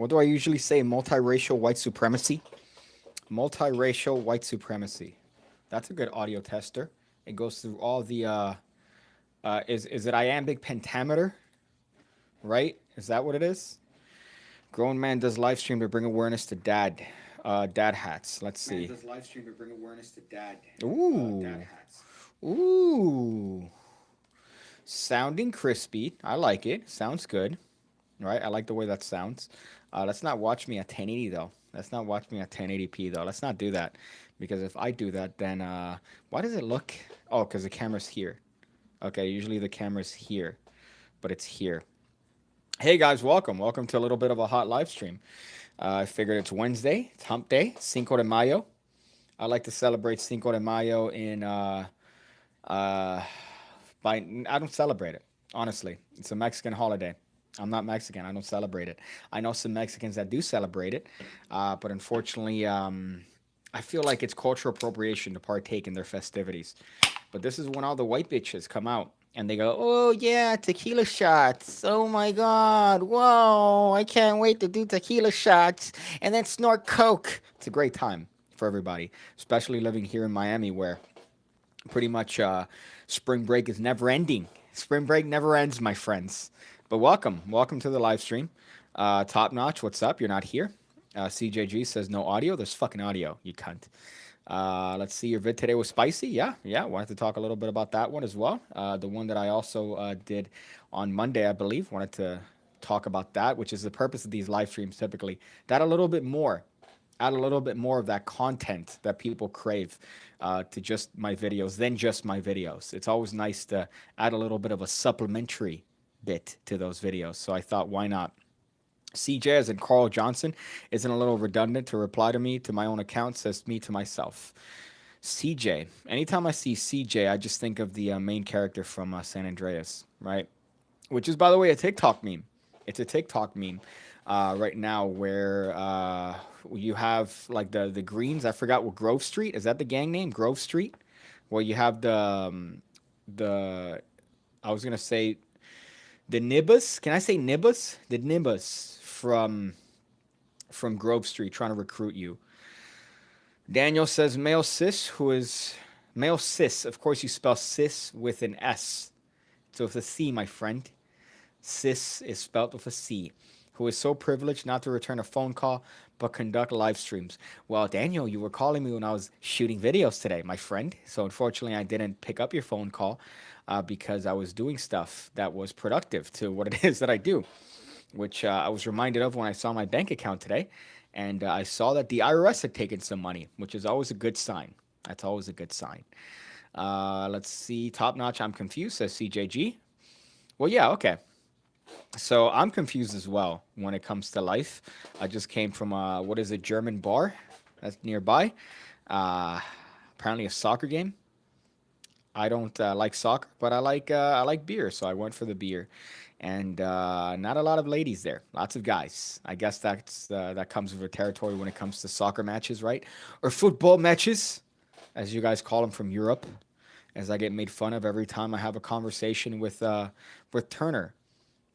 What do I usually say? Multiracial white supremacy. Multiracial white supremacy. That's a good audio tester. It goes through all the. Is it iambic pentameter? Right? Is that what it is? Grown man does live stream to bring awareness to dad hats. Let's see. Does live stream to bring awareness to Ooh. Dad hats. Ooh. Sounding crispy. I like it. Sounds good. Right? I like the way that sounds. Let's not watch me at 1080 though. Let's not watch me at 1080p though. Let's not do that. Because if I do that, then why does it look? Oh, because the camera's here. Okay, usually the camera's here, but it's here. Hey guys, welcome. Welcome to a little bit of a hot live stream. I figured it's Wednesday, it's hump day, Cinco de Mayo. I like to celebrate Cinco de Mayo in uh by I don't celebrate it, honestly. It's a Mexican holiday. I'm not Mexican. I don't celebrate it. I know some Mexicans that do celebrate it, but unfortunately, I feel like it's cultural appropriation to partake in their festivities. But this is when all the white bitches come out and they go, "Oh yeah, tequila shots! Oh my god! Whoa! I can't wait to do tequila shots and then snort coke." It's a great time for everybody, especially living here in Miami, where pretty much spring break is never ending. Spring break never ends, my friends. But welcome to the live stream. Top notch, what's up? You're not here. CJG says no audio. There's fucking audio, you cunt. Let's see. Your vid today was spicy. Yeah. Wanted to talk a little bit about that one as well. The one that I also did on Monday, I believe. Wanted to talk about that, which is the purpose of these live streams typically. That a little bit more add a little bit more of that content that people crave to just my videos than just my videos. It's always nice to add a little bit of a supplementary bit to those videos. So I thought, why not? CJ, as in Carl Johnson, isn't a little redundant to reply to me to my own account, says me to myself. CJ. Anytime I see CJ, I just think of the main character from San Andreas, right? Which is, by the way, a TikTok meme. It's a TikTok meme right now where you have like the Greens. I forgot what Grove Street is. That the gang name, Grove Street, where you have the I was gonna say the Nimbus. Can I say Nimbus? The Nimbus from Grove Street trying to recruit you. Daniel says male cis, who is male cis. Of course, you spell cis with an S. So it's a C, my friend. Cis is spelled with a C, who is so privileged not to return a phone call but conduct live streams. Well, Daniel, you were calling me when I was shooting videos today, my friend. So unfortunately, I didn't pick up your phone call because I was doing stuff that was productive to what it is that I do, which I was reminded of when I saw my bank account today. And I saw that the IRS had taken some money, which is always a good sign. That's always a good sign. Let's see. Top notch. I'm confused, says CJG. Well, yeah, okay. So I'm confused as well when it comes to life. I just came from what is a German bar that's nearby. Uh, Apparently a soccer game. I don't like soccer, but I like beer, so I went for the beer. And not a lot of ladies there. Lots of guys. I guess that comes with the territory when it comes to soccer matches, right? Or football matches, as you guys call them from Europe. As I get made fun of every time I have a conversation with Turner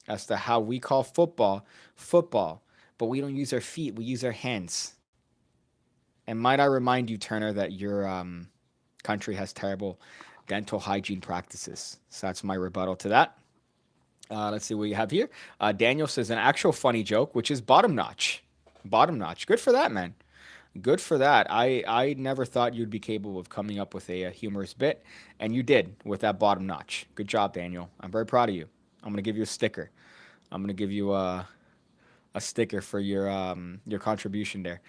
as to how we call football, but we don't use our feet, we use our hands. And might I remind you, Turner, that your country has terrible dental hygiene practices. So that's my rebuttal to that. Let's see what you have here. Daniel says an actual funny joke, which is bottom notch. Bottom notch. Good for that, man. Good for that. I never thought you'd be capable of coming up with a humorous bit, and you did with that bottom notch. Good job, Daniel. I'm very proud of you. I'm gonna give you a sticker. I'm gonna give you a sticker for your contribution there.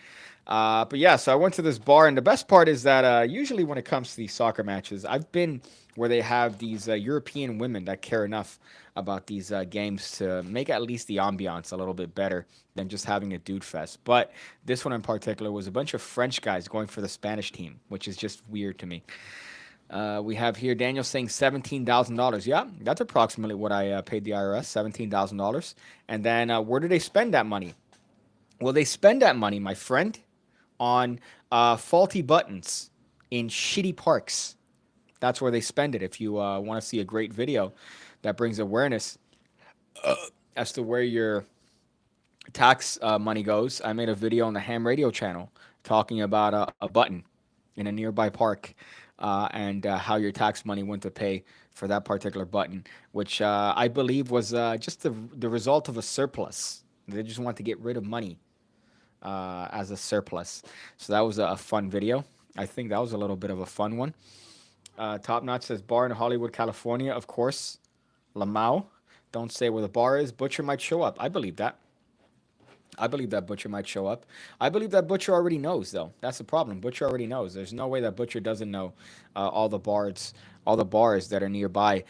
But yeah, so I went to this bar, and the best part is that usually when it comes to these soccer matches, I've been where they have these European women that care enough about these games to make at least the ambiance a little bit better than just having a dude fest. But this one in particular was a bunch of French guys going for the Spanish team, which is just weird to me. We have here Daniel saying $17,000. Yeah, that's approximately what I paid the IRS, $17,000. And then where do they spend that money? Well, they spend that money, my friend, on faulty buttons in shitty parks. That's where they spend it. If you want to see a great video that brings awareness as to where your tax money goes, I made a video on the Ham Radio channel talking about a button in a nearby park and how your tax money went to pay for that particular button, which I believe was just the result of a surplus. They just want to get rid of money as a surplus. So that was a fun video. I think that was a little bit of a fun one. Top Notch says bar in Hollywood, California, of course. Lamau. Don't say where the bar is. Butcher might show up. I believe that. I believe that Butcher might show up. I believe that Butcher already knows, though. That's the problem. Butcher already knows. There's no way that Butcher doesn't know all the bars that are nearby.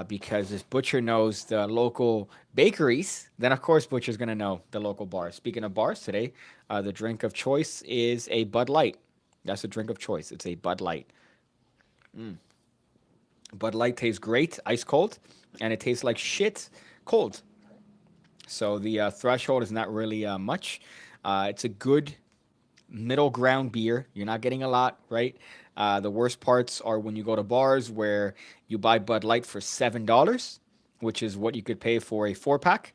Because if Butcher knows the local bakeries, then of course Butcher's gonna know the local bars. Speaking of bars, today, the drink of choice is a Bud Light. That's the drink of choice. It's a Bud Light. Bud Light tastes great, ice cold, and it tastes like shit cold. So the threshold is not really much. It's a good middle ground beer. You're not getting a lot, right? The worst parts are when you go to bars where you buy Bud Light for $7, which is what you could pay for a 4 pack.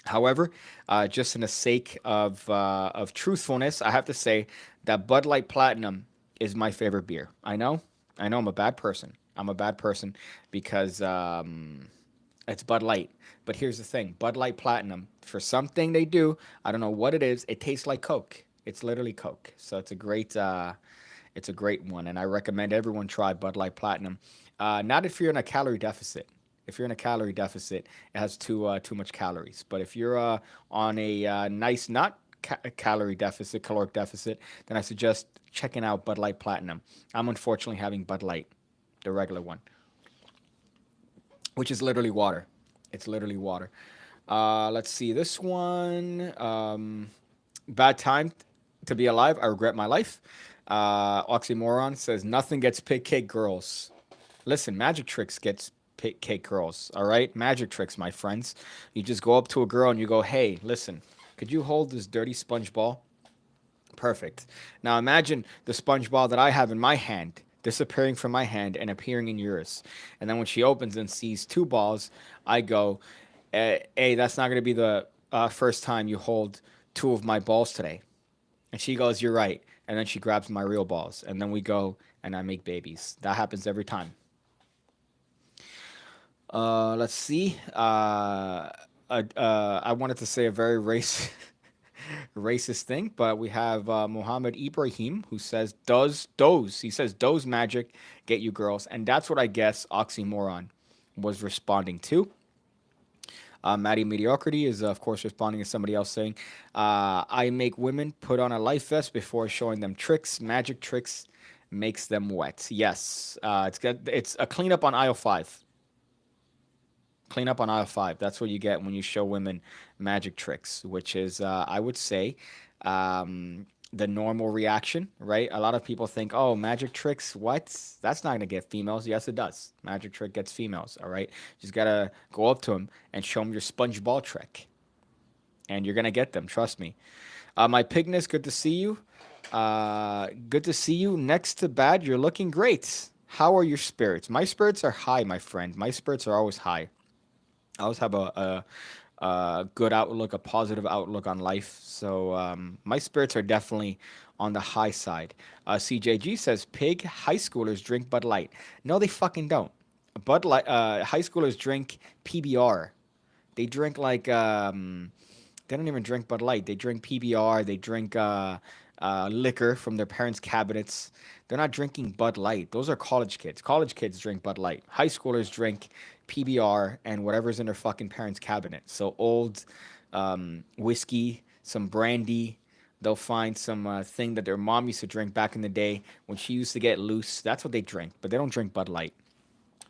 However, just in the sake of truthfulness, I have to say that Bud Light Platinum is my favorite beer. I know, I'm a bad person. I'm a bad person because it's Bud Light. But here's the thing: Bud Light Platinum, for something they do, I don't know what it is. It tastes like Coke. It's literally Coke. So it's a great one, and I recommend everyone try Bud Light Platinum. Not if you're in a calorie deficit. If you're in a calorie deficit, it has too much calories. But if you're on a nice, not calorie deficit, caloric deficit, then I suggest checking out Bud Light Platinum. I'm unfortunately having Bud Light, the regular one, which is literally water. It's literally water. Let's see this one. Bad time to be alive. I regret my life. Oxymoron says nothing gets Pigcake girls. Listen, magic tricks gets Pigcake girls. All right, magic tricks, my friends. You just go up to a girl and you go, "Hey, listen, could you hold this dirty sponge ball?" Perfect. Now imagine the sponge ball that I have in my hand disappearing from my hand and appearing in yours. And then when she opens and sees two balls, I go, "Hey, that's not going to be the first time you hold two of my balls today." And she goes, "You're right." And then she grabs my real balls. And then we go and I make babies. That happens every time. Let's see. I wanted to say a very racist thing, but we have Mohammed Ibrahim who says, He says, "Does magic get you girls?" And that's what I guess Oxymoron was responding to. Maddie Mediocrity is, of course, responding to somebody else saying, "I make women put on a life vest before showing them tricks. Magic tricks makes them wet." Yes, it's a cleanup on aisle five. Clean up on aisle five. That's what you get when you show women magic tricks, which is, I would say, the normal reaction, right? A lot of people think, "Oh, magic tricks, what? That's not gonna get females." Yes, it does. Magic trick gets females. All right, just gotta go up to them and show them your sponge ball trick, and you're gonna get them. Trust me. My Pigness, good to see you. Good to see you. Next to Bad, you're looking great. How are your spirits? My spirits are high, my friend. My spirits are always high. I always have a good outlook, a positive outlook on life. So my spirits are definitely on the high side. CJG says, "Pig high schoolers drink Bud Light." No, they fucking don't. Bud Light. High schoolers drink PBR. They drink like they don't even drink Bud Light. They drink PBR. They drink liquor from their parents' cabinets. They're not drinking Bud Light. Those are college kids. College kids drink Bud Light. High schoolers drink PBR and whatever's in their fucking parents' cabinet. So old whiskey, some brandy. They'll find some thing that their mom used to drink back in the day when she used to get loose. That's what they drink, but they don't drink Bud Light.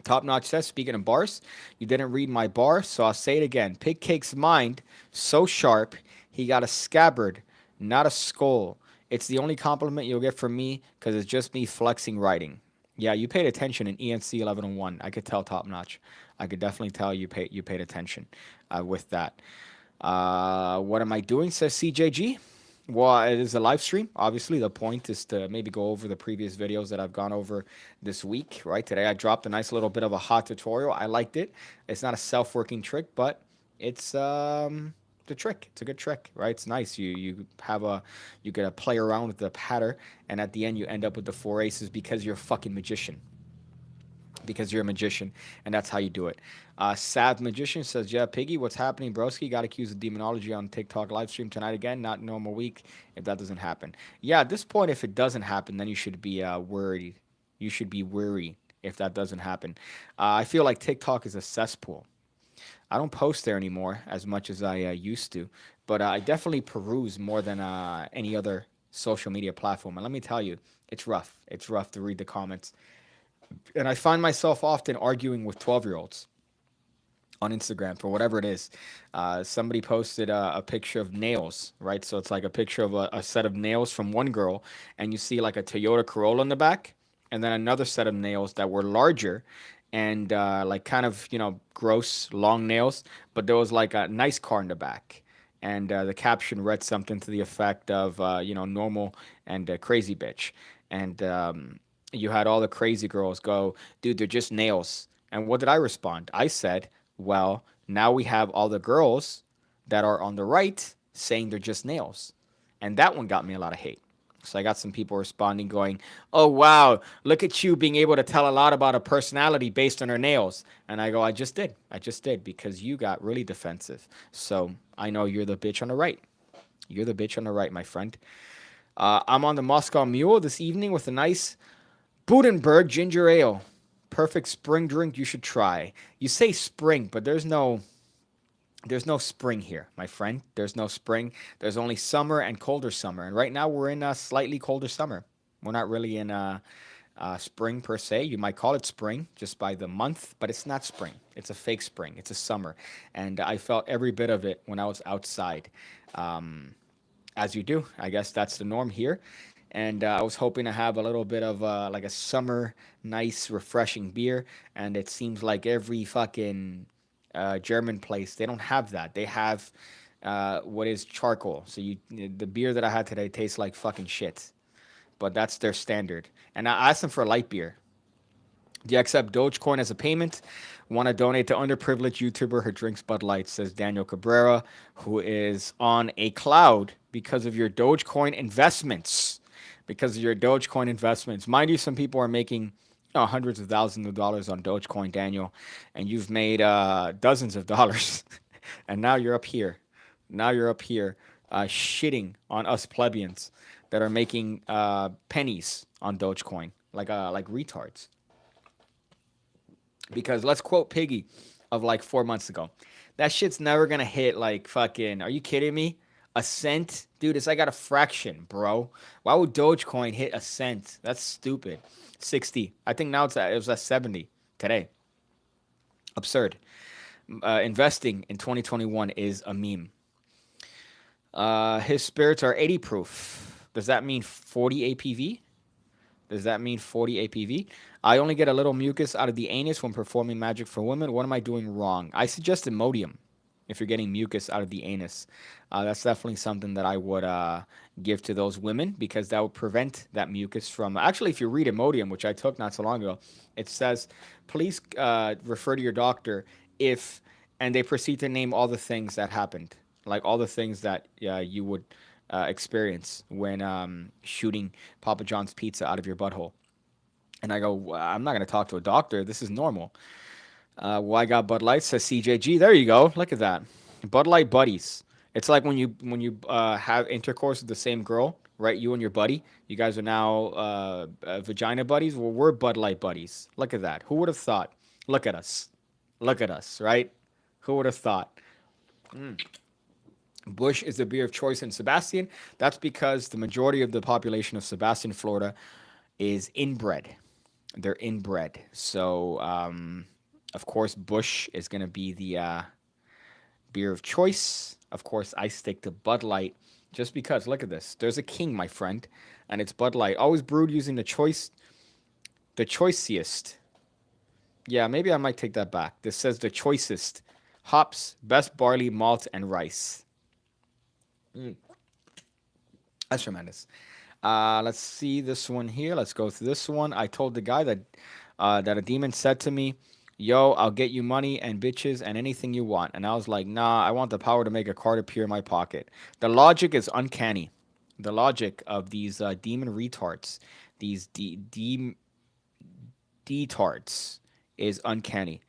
Top Notch says, "Speaking of bars, you didn't read my bar, so I'll say it again. Pigcake's mind, so sharp, he got a scabbard, not a skull. It's the only compliment you'll get from me because it's just me flexing writing." Yeah, you paid attention in ENC 1101. I could tell, Top Notch. I could definitely tell you paid attention with that. What am I doing? Says CJG. Well, it is a live stream. Obviously, the point is to maybe go over the previous videos that I've gone over this week, right? Today, I dropped a nice little bit of a hot tutorial. I liked it. It's not a self-working trick, but it's the trick. It's a good trick, right? It's nice. You get to play around with the patter, and at the end you end up with the four aces because you're a fucking magician. Because you're a magician, and that's how you do it. Sav Magician says, "Yeah, Piggy, what's happening, broski? Got accused of demonology on TikTok live stream tonight again. Not normal week if that doesn't happen. Yeah, at this point, if it doesn't happen, then you should be worried. You should be worried if that doesn't happen. I feel like TikTok is a cesspool. I don't post there anymore as much as I used to, but I definitely peruse more than any other social media platform. And let me tell you, it's rough. It's rough to read the comments, and I find myself often arguing with 12-year-olds on Instagram for whatever it is. Somebody posted a picture of nails, right? So it's like a picture of a set of nails from one girl, and you see like a Toyota Corolla in the back, and then another set of nails that were larger and like kind of, gross, long nails, but there was like a nice car in the back. And the caption read something to the effect of, normal and crazy bitch. And you had all the crazy girls go, dude, they're just nails. And what did I respond? I said, well, now we have all the girls that are on the right saying they're just nails. And that one got me a lot of hate. So I got some people responding going, oh, wow, look at you being able to tell a lot about a personality based on her nails. And I go, I just did. I just did because you got really defensive. So I know you're the bitch on the right. You're the bitch on the right, my friend. I'm on the Moscow Mule this evening with a nice Budenberg ginger ale. Perfect spring drink you should try. You say spring, but there's no spring here, my friend. There's no spring. There's only summer and colder summer. And right now we're in a slightly colder summer. We're not really in spring per se. You might call it spring just by the month, but it's not spring. It's a fake spring. It's a summer. And I felt every bit of it when I was outside. As you do. I guess that's the norm here. And I was hoping to have a little bit of like a summer, nice, refreshing beer. And it seems like every fucking German place, they don't have that. They have what is charcoal. So the beer that I had today tastes like fucking shit. But that's their standard. And I asked them for a light beer. Do you accept Dogecoin as a payment? Want to donate to underprivileged YouTuber who drinks Bud Light, says Daniel Cabrera, who is on a cloud because of your Dogecoin investments. Because of your Dogecoin investments. Mind you, some people are making hundreds of thousands of dollars on Dogecoin, Daniel, and you've made dozens of dollars. And now you're up here. Now you're up here shitting on us plebeians that are making pennies on Dogecoin like retards. Because let's quote Piggy of like 4 months ago. That shit's never gonna hit like fucking. Are you kidding me? A cent, dude. It's like at a fraction, bro. Why would Dogecoin hit a cent? That's stupid. 60. I think now it was at 70 today. Absurd. Investing in 2021 is a meme. His spirits are 80 proof. Does that mean 40 APV? Does that mean 40 APV? I only get a little mucus out of the anus when performing magic for women. What am I doing wrong? I suggest Imodium if you're getting mucus out of the anus. That's definitely something that I would give to those women because that would prevent that mucus from. Actually, if you read Imodium, which I took not so long ago, it says, please refer to your doctor if, and they proceed to name all the things that happened, like all the things that you would experience when shooting Papa John's pizza out of your butthole. And I go, well, I'm not going to talk to a doctor. This is normal. Why got Bud Light, says CJG. There you go. Look at that. Bud Light buddies. It's like when you have intercourse with the same girl, right? You and your buddy. You guys are now vagina buddies. Well, we're Bud Light buddies. Look at that. Who would have thought? Look at us. Look at us, right? Who would have thought? Bush is the beer of choice in Sebastian. That's because the majority of the population of Sebastian, Florida, is inbred. They're inbred. So, of course, Bush is going to be the beer of choice. Of course, I stick to Bud Light just because, look at this. There's a king, my friend, and it's Bud Light. Always brewed using the choicest. Yeah, maybe I might take that back. This says the choicest. Hops, best barley, malt, and rice. That's tremendous. Let's see this one here. Let's go through this one. I told the guy that a demon said to me, Yo, I'll get you money and bitches and anything you want. And I was like, nah, I want the power to make a card appear in my pocket. The logic is uncanny. The logic of these demon retards, these detards, is uncanny.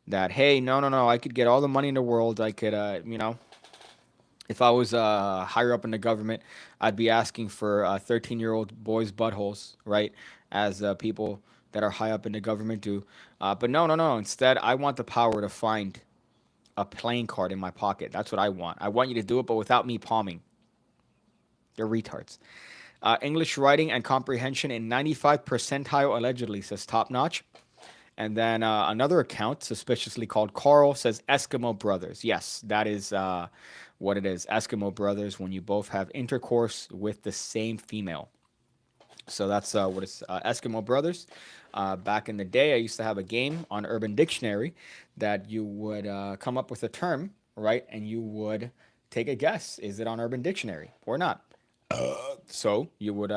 That, hey, no, no, no, I could get all the money in the world. I could, if I was higher up in the government, I'd be asking for 13-year-old boys' buttholes, right? As people that are high up in the government do. But no, no, no. Instead, I want the power to find a playing card in my pocket. That's what I want. I want you to do it, but without me palming. They're retards. English writing and comprehension in 95 percentile allegedly, says Top Notch. And then another account, suspiciously called Carl, says Eskimo Brothers. Yes, that is what it is. Eskimo Brothers, when you both have intercourse with the same female. So that's what it's Eskimo Brothers. Back in the day, I used to have a game on Urban Dictionary that you would come up with a term, right? And you would take a guess. Is it on Urban Dictionary or not? So you would,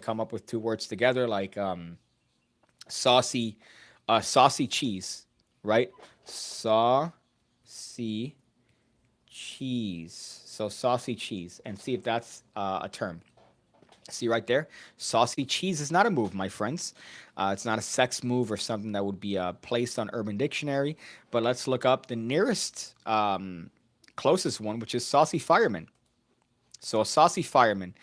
come up with two words together like saucy, saucy cheese, right? Saucy cheese. So saucy cheese, and see if that's a term. See right there, saucy cheese is not a move, my friends. It's not a sex move or something that would be placed on Urban Dictionary. But let's look up the nearest closest one, which is saucy fireman. So a saucy fireman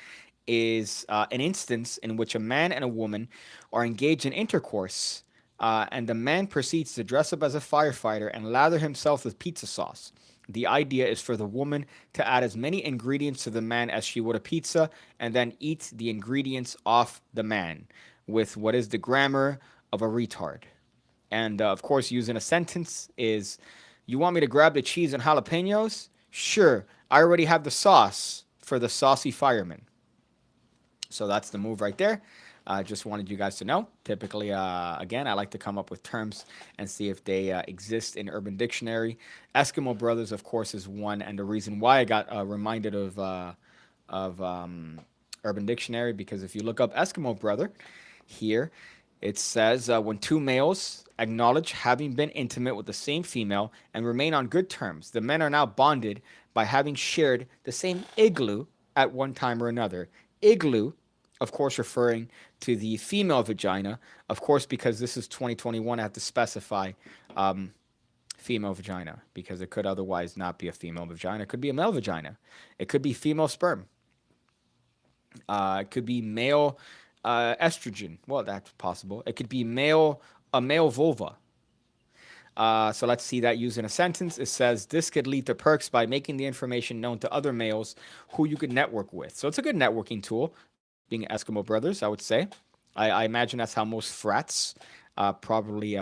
is an instance in which a man and a woman are engaged in intercourse, and the man proceeds to dress up as a firefighter and lather himself with pizza sauce. The idea is for the woman to add as many ingredients to the man as she would a pizza and then eat the ingredients off the man with what is the grammar of a retard. And of course, using a sentence is, you want me to grab the cheese and jalapenos? Sure, I already have the sauce for the saucy fireman. So that's the move right there. I just wanted you guys to know. Typically, again, I like to come up with terms and see if they exist in Urban Dictionary. Eskimo Brothers, of course, is one, and the reason why I got reminded of Urban Dictionary, because if you look up Eskimo Brother here, it says when two males acknowledge having been intimate with the same female and remain on good terms, the men are now bonded by having shared the same igloo at one time or another. Igloo, of course, referring to the female vagina. Of course, because this is 2021, I have to specify female vagina because it could otherwise not be a female vagina. It could be a male vagina. It could be female sperm. It could be male estrogen. Well, that's possible. It could be a male vulva. So let's see that used in a sentence. It says this could lead to perks by making the information known to other males who you could network with. So it's a good networking tool, being Eskimo Brothers, I would say. I imagine that's how most frats probably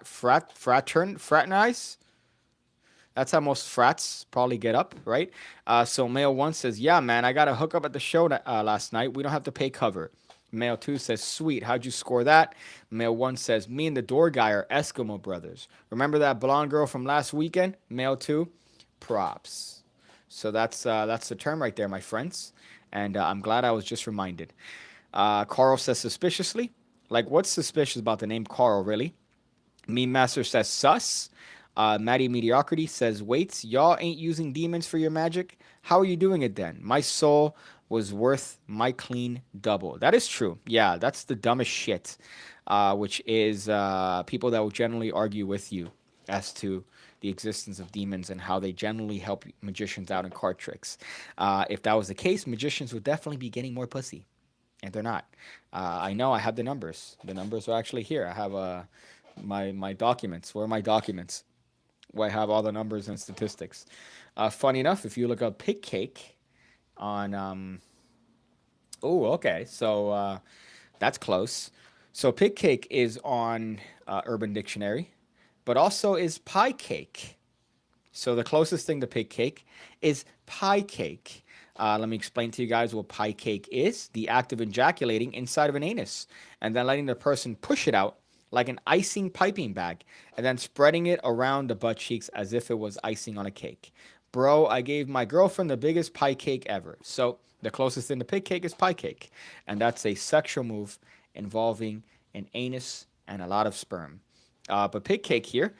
fraternize. That's how most frats probably get up, right? So male one says, "Yeah, man, I got a hookup at the show last night. We don't have to pay cover." Male two says, "Sweet, how'd you score that?" Male one says, "Me and the door guy are Eskimo brothers. Remember that blonde girl from last weekend?" Male two, props. So that's the term right there, my friends. And I'm glad I was just reminded. Carl says suspiciously. Like, what's suspicious about the name Carl, really? Meme Master says sus. Maddie Mediocrity says, wait, y'all ain't using demons for your magic? How are you doing it then? My soul was worth my clean double. That is true. Yeah, that's the dumbest shit, which is people that will generally argue with you as to the existence of demons and how they generally help magicians out in card tricks. If that was the case, magicians would definitely be getting more pussy. And they're not. I know I have the numbers. The numbers are actually here. I have my documents. Where are my documents? Where I have all the numbers and statistics. Funny enough, if you look up Pigcake on oh, okay. So that's close. So Pigcake is on Urban Dictionary, but also is pie cake. So the closest thing to Pigcake is pie cake. Let me explain to you guys what pie cake is. The act of ejaculating inside of an anus and then letting the person push it out like an icing piping bag and then spreading it around the butt cheeks as if it was icing on a cake. Bro, I gave my girlfriend the biggest pie cake ever. So the closest thing to pig cake is pie cake. And that's a sexual move involving an anus and a lot of sperm. But Pigcake here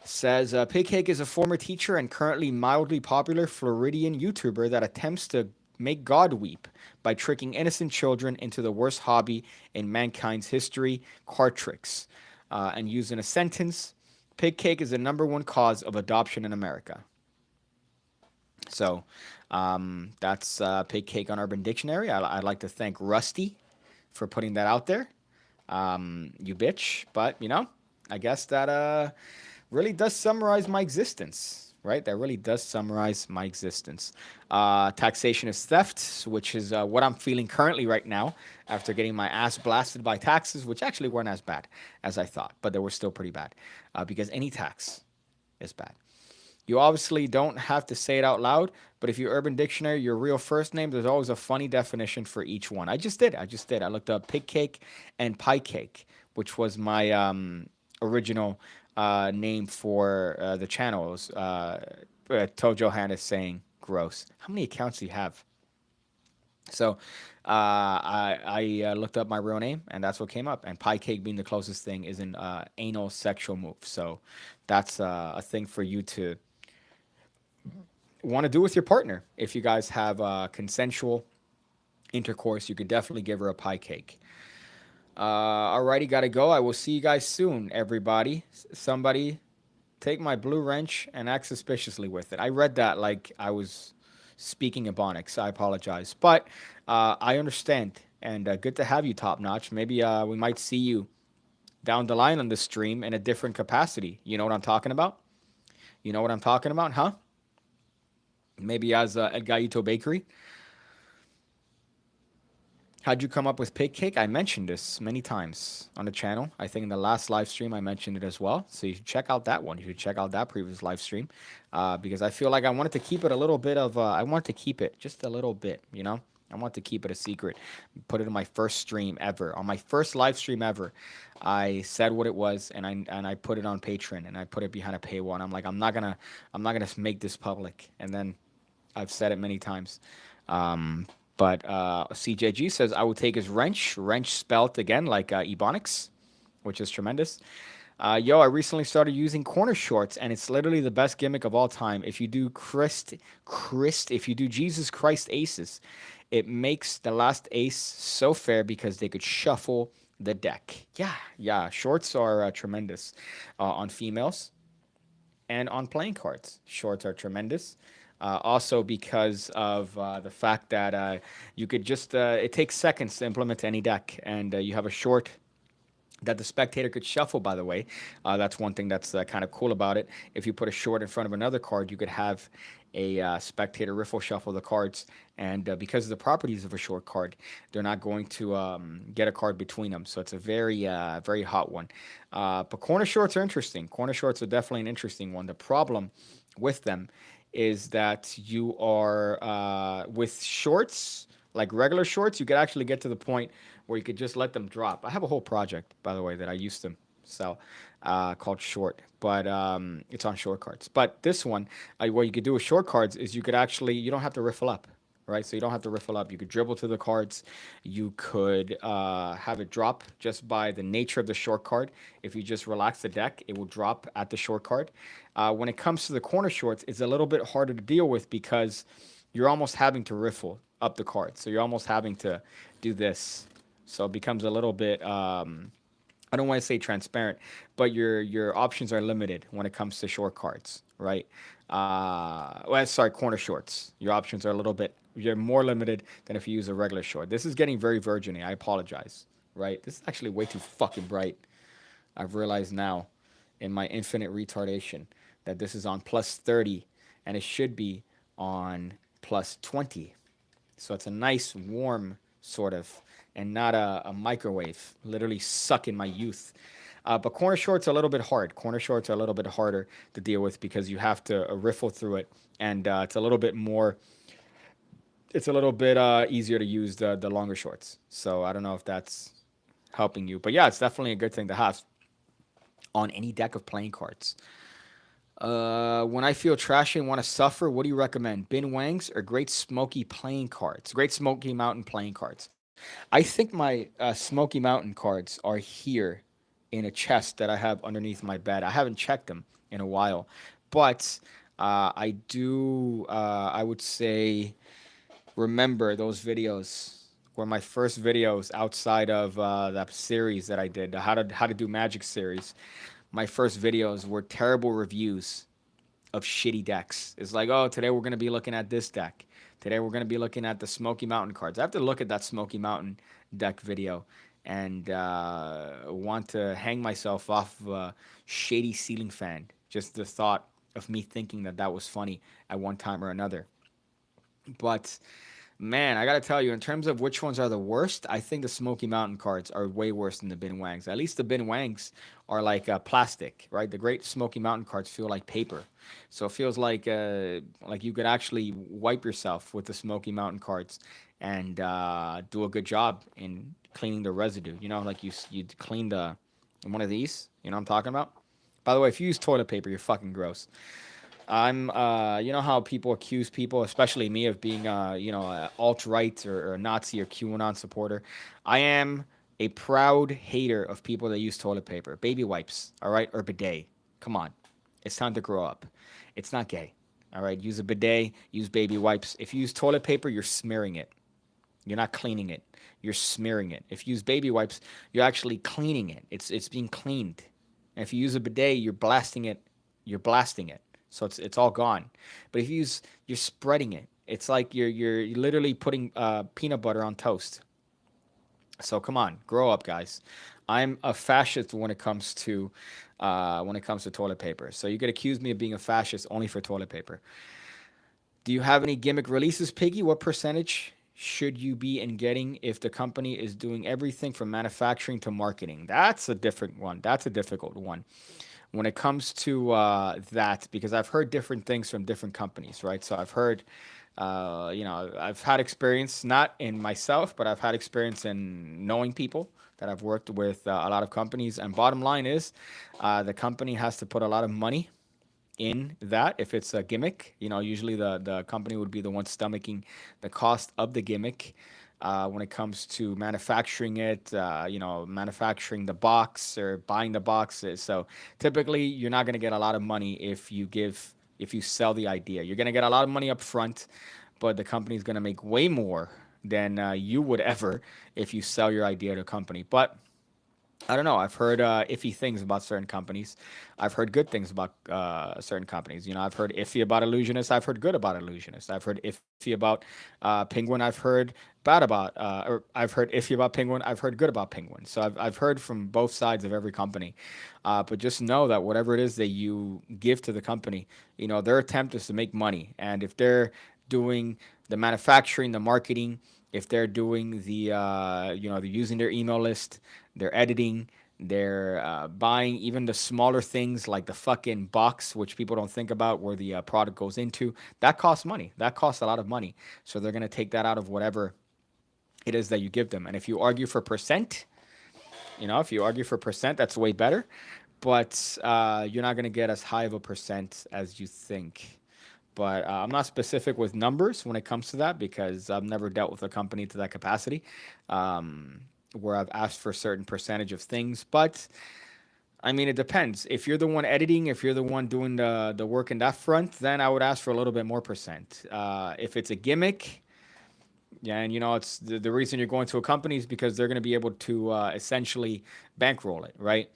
says Pigcake is a former teacher and currently mildly popular Floridian YouTuber that attempts to make God weep by tricking innocent children into the worst hobby in mankind's history, card tricks. And using a sentence, Pigcake is the number one cause of adoption in America. So that's Pigcake on Urban Dictionary. I'd like to thank Rusty for putting that out there. You bitch, but I guess that really does summarize my existence, right? That really does summarize my existence. Taxation is theft, which is what I'm feeling currently right now after getting my ass blasted by taxes, which actually weren't as bad as I thought, but they were still pretty bad because any tax is bad. You obviously don't have to say it out loud, but if you Urban Dictionary your real first name, there's always a funny definition for each one. I just did. I just did. I looked up pig cake and pie cake, which was my original name for the channel. It was Tojo Hannah saying gross. How many accounts do you have? So I looked up my real name, and that's what came up. And pie cake being the closest thing is an anal sexual move. So that's a thing for you to want to do with your partner. If you guys have consensual intercourse, you could definitely give her a pie cake. Alrighty, gotta go. I will see you guys soon, everybody. Somebody take my blue wrench and act suspiciously with it. I read that like I was speaking Ebonics. I apologize. But I understand. And good to have you, Top Notch. Maybe we might see you down the line on the stream in a different capacity. You know what I'm talking about? You know what I'm talking about, huh? Maybe as El Gallito Bakery. How'd you come up with pig cake? I mentioned this many times on the channel. I think in the last live stream I mentioned it as well. So you should check out that one. You should check out that previous live stream because I feel like I wanted to keep it a little bit of. I want to keep it just a little bit. I want to keep it a secret. Put it in my first stream ever, on my first live stream ever. I said what it was, and I put it on Patreon, and I put it behind a paywall. And I'm like, I'm not gonna make this public. And then I've said it many times. But CJG says I would take his wrench spelt again like Ebonics, which is tremendous. Yo, I recently started using corner shorts, and it's literally the best gimmick of all time. If you do if you do Jesus Christ aces, it makes the last ace so fair because they could shuffle the deck. Yeah, shorts are tremendous on females and on playing cards. Shorts are tremendous. Also, because of the fact that you could just, it takes seconds to implement any deck, and you have a short that the spectator could shuffle, by the way. That's one thing that's kind of cool about it. If you put a short in front of another card, you could have a spectator riffle shuffle the cards, and because of the properties of a short card, they're not going to get a card between them. So it's a very hot one. But corner shorts are interesting. Corner shorts are definitely an interesting one. The problem with them is that you are with shorts, like regular shorts, you could actually get to the point where you could just let them drop. I have a whole project, by the way, that I used to sell called Short, but it's on short cards. But this one, what you could do with short cards is you don't have to riffle up, right? So you don't have to riffle up. You could dribble to the cards. You could have it drop just by the nature of the short card. If you just relax the deck, it will drop at the short card. When it comes to the corner shorts, it's a little bit harder to deal with because you're almost having to riffle up the cards. So you're almost having to do this. So it becomes a little bit I don't want to say transparent, but your options are limited when it comes to short cards, right? Sorry, corner shorts. Your options are a little bit you're more limited than if you use a regular short. This is getting very virginy. I apologize, right? This is actually way too fucking bright. I've realized now in my infinite retardation that this is on plus 30 and it should be on plus 20. So it's a nice warm sort of and not a microwave, literally sucking my youth. But corner shorts are a little bit hard. Corner shorts are a little bit harder to deal with because you have to riffle through it, and it's a little bit more. It's a little bit easier to use the longer shorts. So I don't know if that's helping you, but yeah, it's definitely a good thing to have on any deck of playing cards. When I feel trashy and want to suffer, what do you recommend? Bin Wangs or Great Smoky playing cards? Great Smoky Mountain playing cards. I think my Smoky Mountain cards are here in a chest that I have underneath my bed. I haven't checked them in a while, but I do. I would say remember those videos were my first videos outside of that series that I did, the how to do magic series. My first videos were terrible reviews of shitty decks. It's like, oh, today we're going to be looking at this deck. Today we're going to be looking at the Smoky Mountain cards. I have to look at that Smoky Mountain deck video and want to hang myself off of a shady ceiling fan. Just the thought of me thinking that that was funny at one time or another. But man, I gotta tell you, in terms of which ones are the worst, I think the Smoky Mountain cards are way worse than the Bin Wangs. At least the Bin Wangs are like plastic, right? The Great Smoky Mountain cards feel like paper, so it feels like you could actually wipe yourself with the Smoky Mountain cards and do a good job in cleaning the residue. You know, like you clean the one of these. You know what I'm talking about? By the way, if you use toilet paper, you're fucking gross. You know how people accuse people, especially me, of being, alt right or Nazi or QAnon supporter. I am a proud hater of people that use toilet paper, baby wipes, all right, or bidet. Come on, it's time to grow up. It's not gay, all right. Use a bidet, use baby wipes. If you use toilet paper, you're smearing it. You're not cleaning it. You're smearing it. If you use baby wipes, you're actually cleaning it. It's being cleaned. And if you use a bidet, you're blasting it. You're blasting it. So it's all gone. But if you use, you're spreading it. It's like you're literally putting peanut butter on toast. So come on, grow up, guys. I'm a fascist when it comes to toilet paper. So you could accuse me of being a fascist only for toilet paper. Do you have any gimmick releases, Piggy? What percentage should you be in getting if the company is doing everything from manufacturing to marketing? That's a different one. That's a difficult one when it comes to that, because I've heard different things from different companies, right? So I've heard, I've had experience not in myself, but I've had experience in knowing people that I've worked with a lot of companies. And bottom line is, the company has to put a lot of money in that. If it's a gimmick, usually the company would be the one stomaching the cost of the gimmick. When it comes to manufacturing it, manufacturing the box or buying the boxes. So typically, you're not going to get a lot of money if you sell the idea. You're going to get a lot of money up front, but the company is going to make way more than you would ever if you sell your idea to a company. But I don't know. I've heard iffy things about certain companies. I've heard good things about certain companies. I've heard iffy about Illusionists. I've heard good about Illusionists. I've heard iffy about Penguin. I've heard bad about, or I've heard iffy about Penguin. I've heard good about Penguin. So I've heard from both sides of every company. But just know that whatever it is that you give to the company, their attempt is to make money. And if they're doing the manufacturing, the marketing, if they're doing they're using their email list, they're editing, they're buying even the smaller things like the fucking box, which people don't think about, where the product goes into. That costs money. That costs a lot of money. So they're going to take that out of whatever it is that you give them. And if you argue for percent, that's way better. But you're not going to get as high of a percent as you think. But I'm not specific with numbers when it comes to that because I've never dealt with a company to that capacity. Where I've asked for a certain percentage of things. But I mean, it depends. If you're the one editing, if you're the one doing the work in that front, then I would ask for a little bit more percent. If it's a gimmick, yeah, and it's the reason you're going to a company is because they're going to be able to essentially bankroll it, right?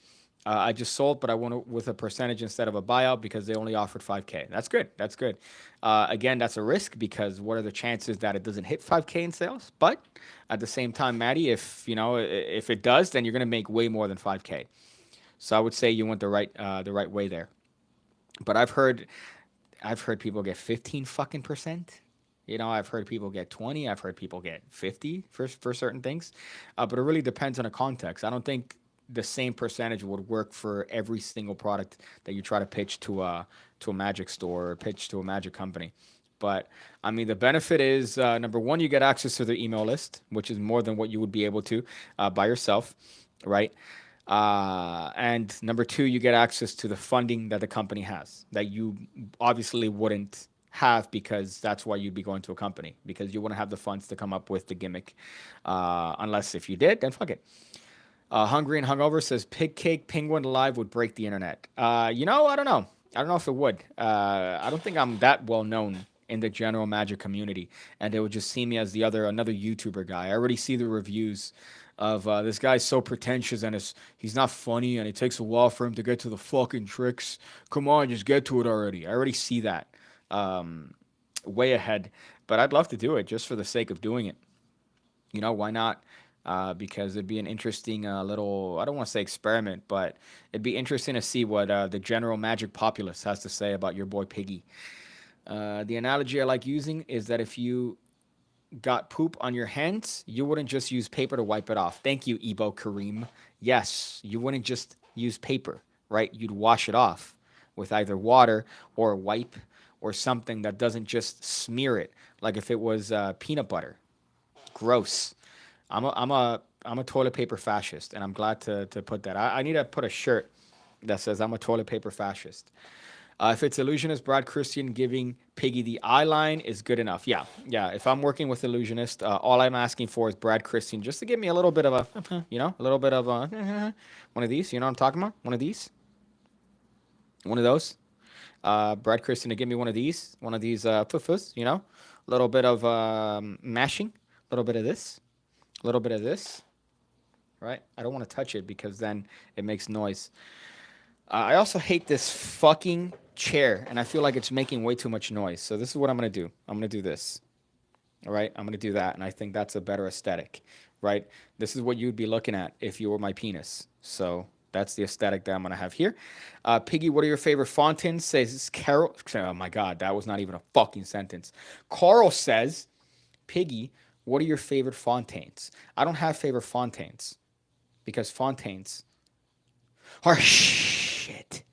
I just sold, but I went with a percentage instead of a buyout because they only offered 5K. That's good. That's good. Again, that's a risk because what are the chances that it doesn't hit 5K in sales? But at the same time, Maddie, if it does, then you're gonna make way more than 5K. So I would say you went the right way there. But I've heard people get 15 fucking percent. I've heard people get 20. I've heard people get 50 for certain things. But it really depends on the context. I don't think the same percentage would work for every single product that you try to pitch to a magic store or pitch to a magic company. But I mean, the benefit is number one, you get access to their email list, which is more than what you would be able to by yourself, right? And number two, you get access to the funding that the company has that you obviously wouldn't have because that's why you'd be going to a company because you wouldn't have the funds to come up with the gimmick. Unless if you did, then fuck it. Hungry and Hungover says Pigcake Penguin Live would break the internet. You know, I don't know. I don't know if it would. I don't think I'm that well known in the general Magic community, and they would just see me as the another YouTuber guy. I already see the reviews of this guy's so pretentious and he's not funny, and it takes a while for him to get to the fucking tricks. Come on, just get to it already. I already see that way ahead, but I'd love to do it just for the sake of doing it. You know, why not? Because it'd be an interesting little, I don't want to say experiment, but it'd be interesting to see what the general Magic populace has to say about your boy Piggy. The analogy I like using is that if you got poop on your hands, you wouldn't just use paper to wipe it off. Thank you, Ebo Kareem. Yes, you wouldn't just use paper, right? You'd wash it off with either water or a wipe or something that doesn't just smear it, like if it was peanut butter. Gross. I'm a toilet paper fascist, and I'm glad to put that. I need to put a shirt that says I'm a toilet paper fascist. If it's Illusionist, Brad Christian giving Piggy the eye line is good enough. Yeah, yeah. If I'm working with Illusionist, all I'm asking for is Brad Christian just to give me a little bit of a, a little bit of a, one of these. You know what I'm talking about? One of these. One of those. Brad Christian to give me one of these. One of these fuffus, a little bit of mashing. A little bit of this. A little bit of this. Right? I don't want to touch it because then it makes noise. I also hate this fucking chair, and I feel like it's making way too much noise. So this is what I'm going to do. I'm going to do this. All right? I'm going to do that, and I think that's a better aesthetic, right? This is what you'd be looking at if you were my penis. So that's the aesthetic that I'm going to have here. Piggy, what are your favorite fountains? Says Carol. Oh, my God. That was not even a fucking sentence. Carl says, Piggy, what are your favorite fontaines? I don't have favorite fontaines because fontaines are shit.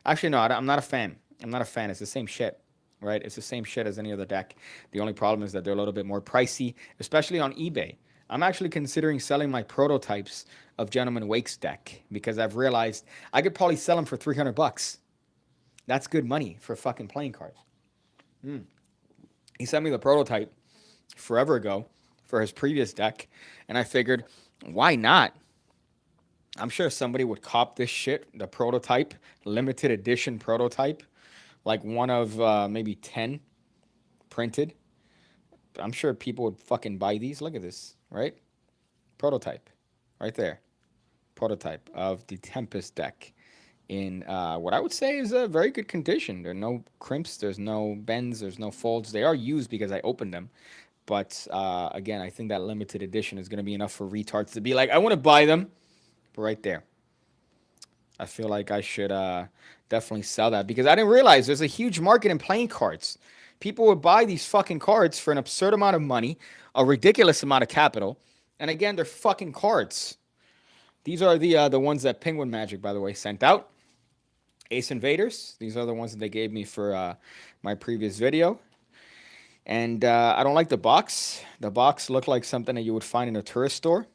Actually, no, I'm not a fan. I'm not a fan. It's the same shit, right? It's the same shit as any other deck. The only problem is that they're a little bit more pricey, especially on eBay. I'm actually considering selling my prototypes of Gentleman Wake's deck because I've realized I could probably sell them for $300. That's good money for fucking playing cards. He sent me the prototype forever ago for his previous deck, and I figured, why not? I'm sure somebody would cop this shit, the prototype, limited edition prototype, like one of maybe 10 printed. I'm sure people would fucking buy these. Look at this, right? Prototype, right there. Prototype of the Tempest deck in what I would say is a very good condition. There are no crimps, there's no bends, there's no folds. They are used because I opened them. But again, I think that limited edition is going to be enough for retards to be like, I want to buy them. But right there. I feel like I should definitely sell that because I didn't realize there's a huge market in playing cards. People would buy these fucking cards for an absurd amount of money, a ridiculous amount of capital, and again, they're fucking cards. These are the ones that Penguin Magic, by the way, sent out. Ace Invaders. These are the ones that they gave me for my previous video. And I don't like the box. The box looked like something that you would find in a tourist store,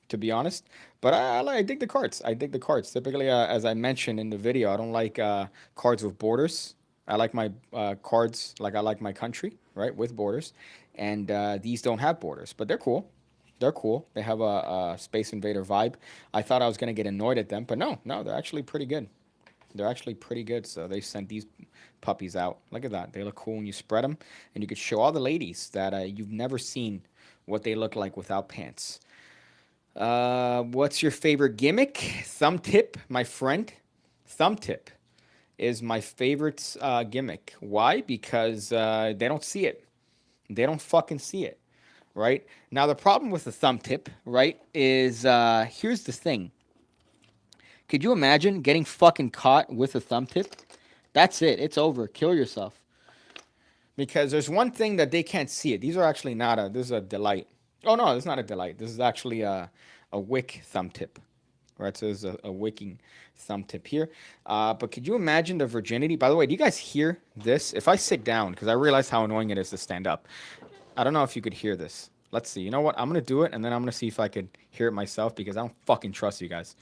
to be honest. But I dig the cards. I dig the cards. Typically, as I mentioned in the video, I don't like cards with borders. I like my cards like I like my country, right, with borders. And these don't have borders, but they're cool. They're cool. They have a Space Invader vibe. I thought I was going to get annoyed at them, but no, they're actually pretty good. They're actually pretty good. So they sent these puppies out. Look at that. They look cool when you spread them. And you could show all the ladies that you've never seen what they look like without pants. What's your favorite gimmick? Thumb tip, my friend. Thumb tip is my favorite gimmick. Why? Because they don't see it. They don't fucking see it, right? Now, the problem with the thumb tip, right, is here's the thing. Could you imagine getting fucking caught with a thumb tip? That's it. It's over. Kill yourself. Because there's one thing that they can't see it. These are actually not this is a delight. Oh, no, it's not a delight. This is actually a wick thumb tip. Right, so there's a wicking thumb tip here. But could you imagine the virginity? By the way, do you guys hear this? If I sit down, because I realize how annoying it is to stand up. I don't know if you could hear this. Let's see. You know what? I'm going to do it, and then I'm going to see if I could hear it myself, because I don't fucking trust you guys.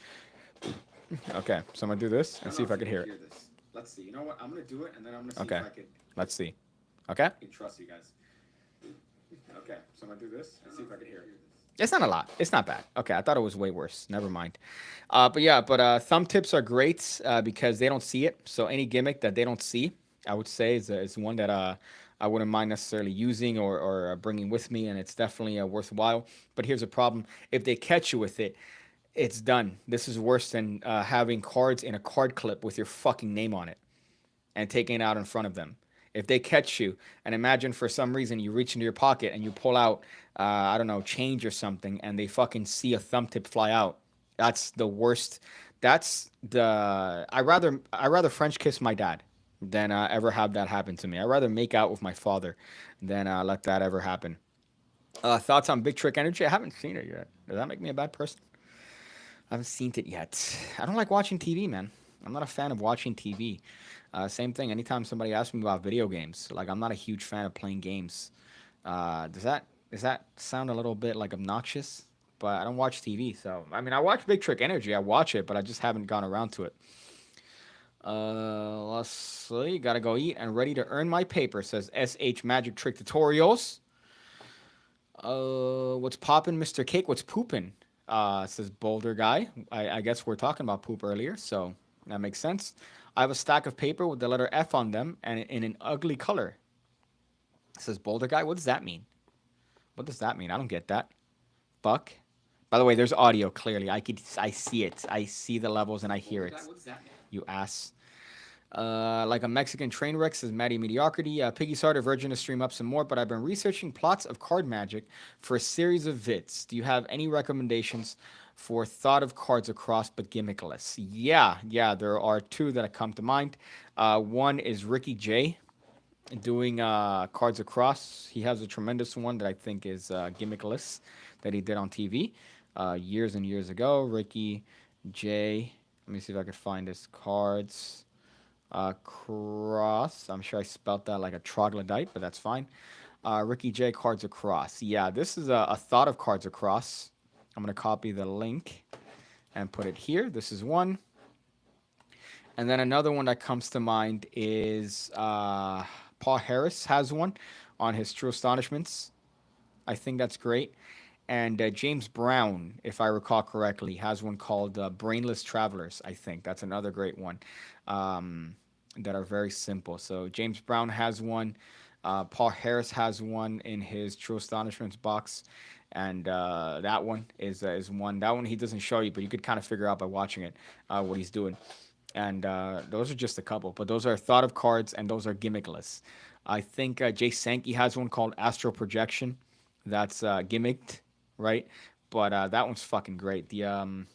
Okay, so I'm going to do this and see if I could hear it. Let's see. You know what? I'm going to do it, and then I'm going to see if I could. Let's see. Okay? I can trust you guys. Okay, so I'm going to do this and see if I can hear it. It's not a lot. It's not bad. Okay, I thought it was way worse. Never mind. But yeah, but thumb tips are great because they don't see it. So any gimmick that they don't see, I would say is one that I wouldn't mind necessarily using or bringing with me, and it's definitely worthwhile. But here's a problem: if they catch you with it, it's done. This is worse than having cards in a card clip with your fucking name on it and taking it out in front of them. If they catch you, and imagine for some reason you reach into your pocket and you pull out, I don't know, change or something, and they fucking see a thumb tip fly out, that's the worst. That's the I rather French kiss my dad than ever have that happen to me. I rather make out with my father than let that ever happen. Thoughts on Big Trick Energy? I haven't seen it yet. Does that make me a bad person? I haven't seen it yet. I don't like watching TV, man. I'm not a fan of watching TV. Same thing. Anytime somebody asks me about video games, like I'm not a huge fan of playing games. Does that sound a little bit like obnoxious? But I don't watch TV, so I mean I watch Big Trick Energy. I watch it, but I just haven't gone around to it. Let's see. Gotta go eat and ready to earn my paper. Says SH Magic Trick Tutorials. What's poppin', Mr. Cake? What's poopin'? Says Boulder Guy. I guess we're talking about poop earlier, so that makes sense. I have a stack of paper with the letter F on them and in an ugly color. Says Boulder Guy. What does that mean? What does that mean? I don't get that. Fuck. By the way, there's audio clearly. I see it. I see the levels and I hear it. What does that mean? You ass. Like a Mexican train wreck, says Maddie Mediocrity. Piggy started Virgin to stream up some more, but I've been researching plots of card magic for a series of vids. Do you have any recommendations for thought of cards across but gimmickless? Yeah, there are two that come to mind. One is Ricky J doing cards across. He has a tremendous one that I think is gimmickless that he did on TV years and years ago. Ricky J. Let me see if I can find his cards. Cross. I'm sure I spelt that like a troglodyte, but that's fine. Ricky J. Cards Across. Yeah, this is a thought of Cards Across. I'm going to copy the link and put it here. This is one. And then another one that comes to mind is Paul Harris has one on his True Astonishments. I think that's great. And James Brown, if I recall correctly, has one called Brainless Travelers, I think. That's another great one that are very simple. So James Brown has one. Paul Harris has one in his True Astonishments box. And that one is one. That one he doesn't show you, but you could kind of figure out by watching it what he's doing. And those are just a couple. But those are thought of cards, and those are gimmickless. I think Jay Sankey has one called Astral Projection. That's gimmicked, right? But that one's fucking great. I'm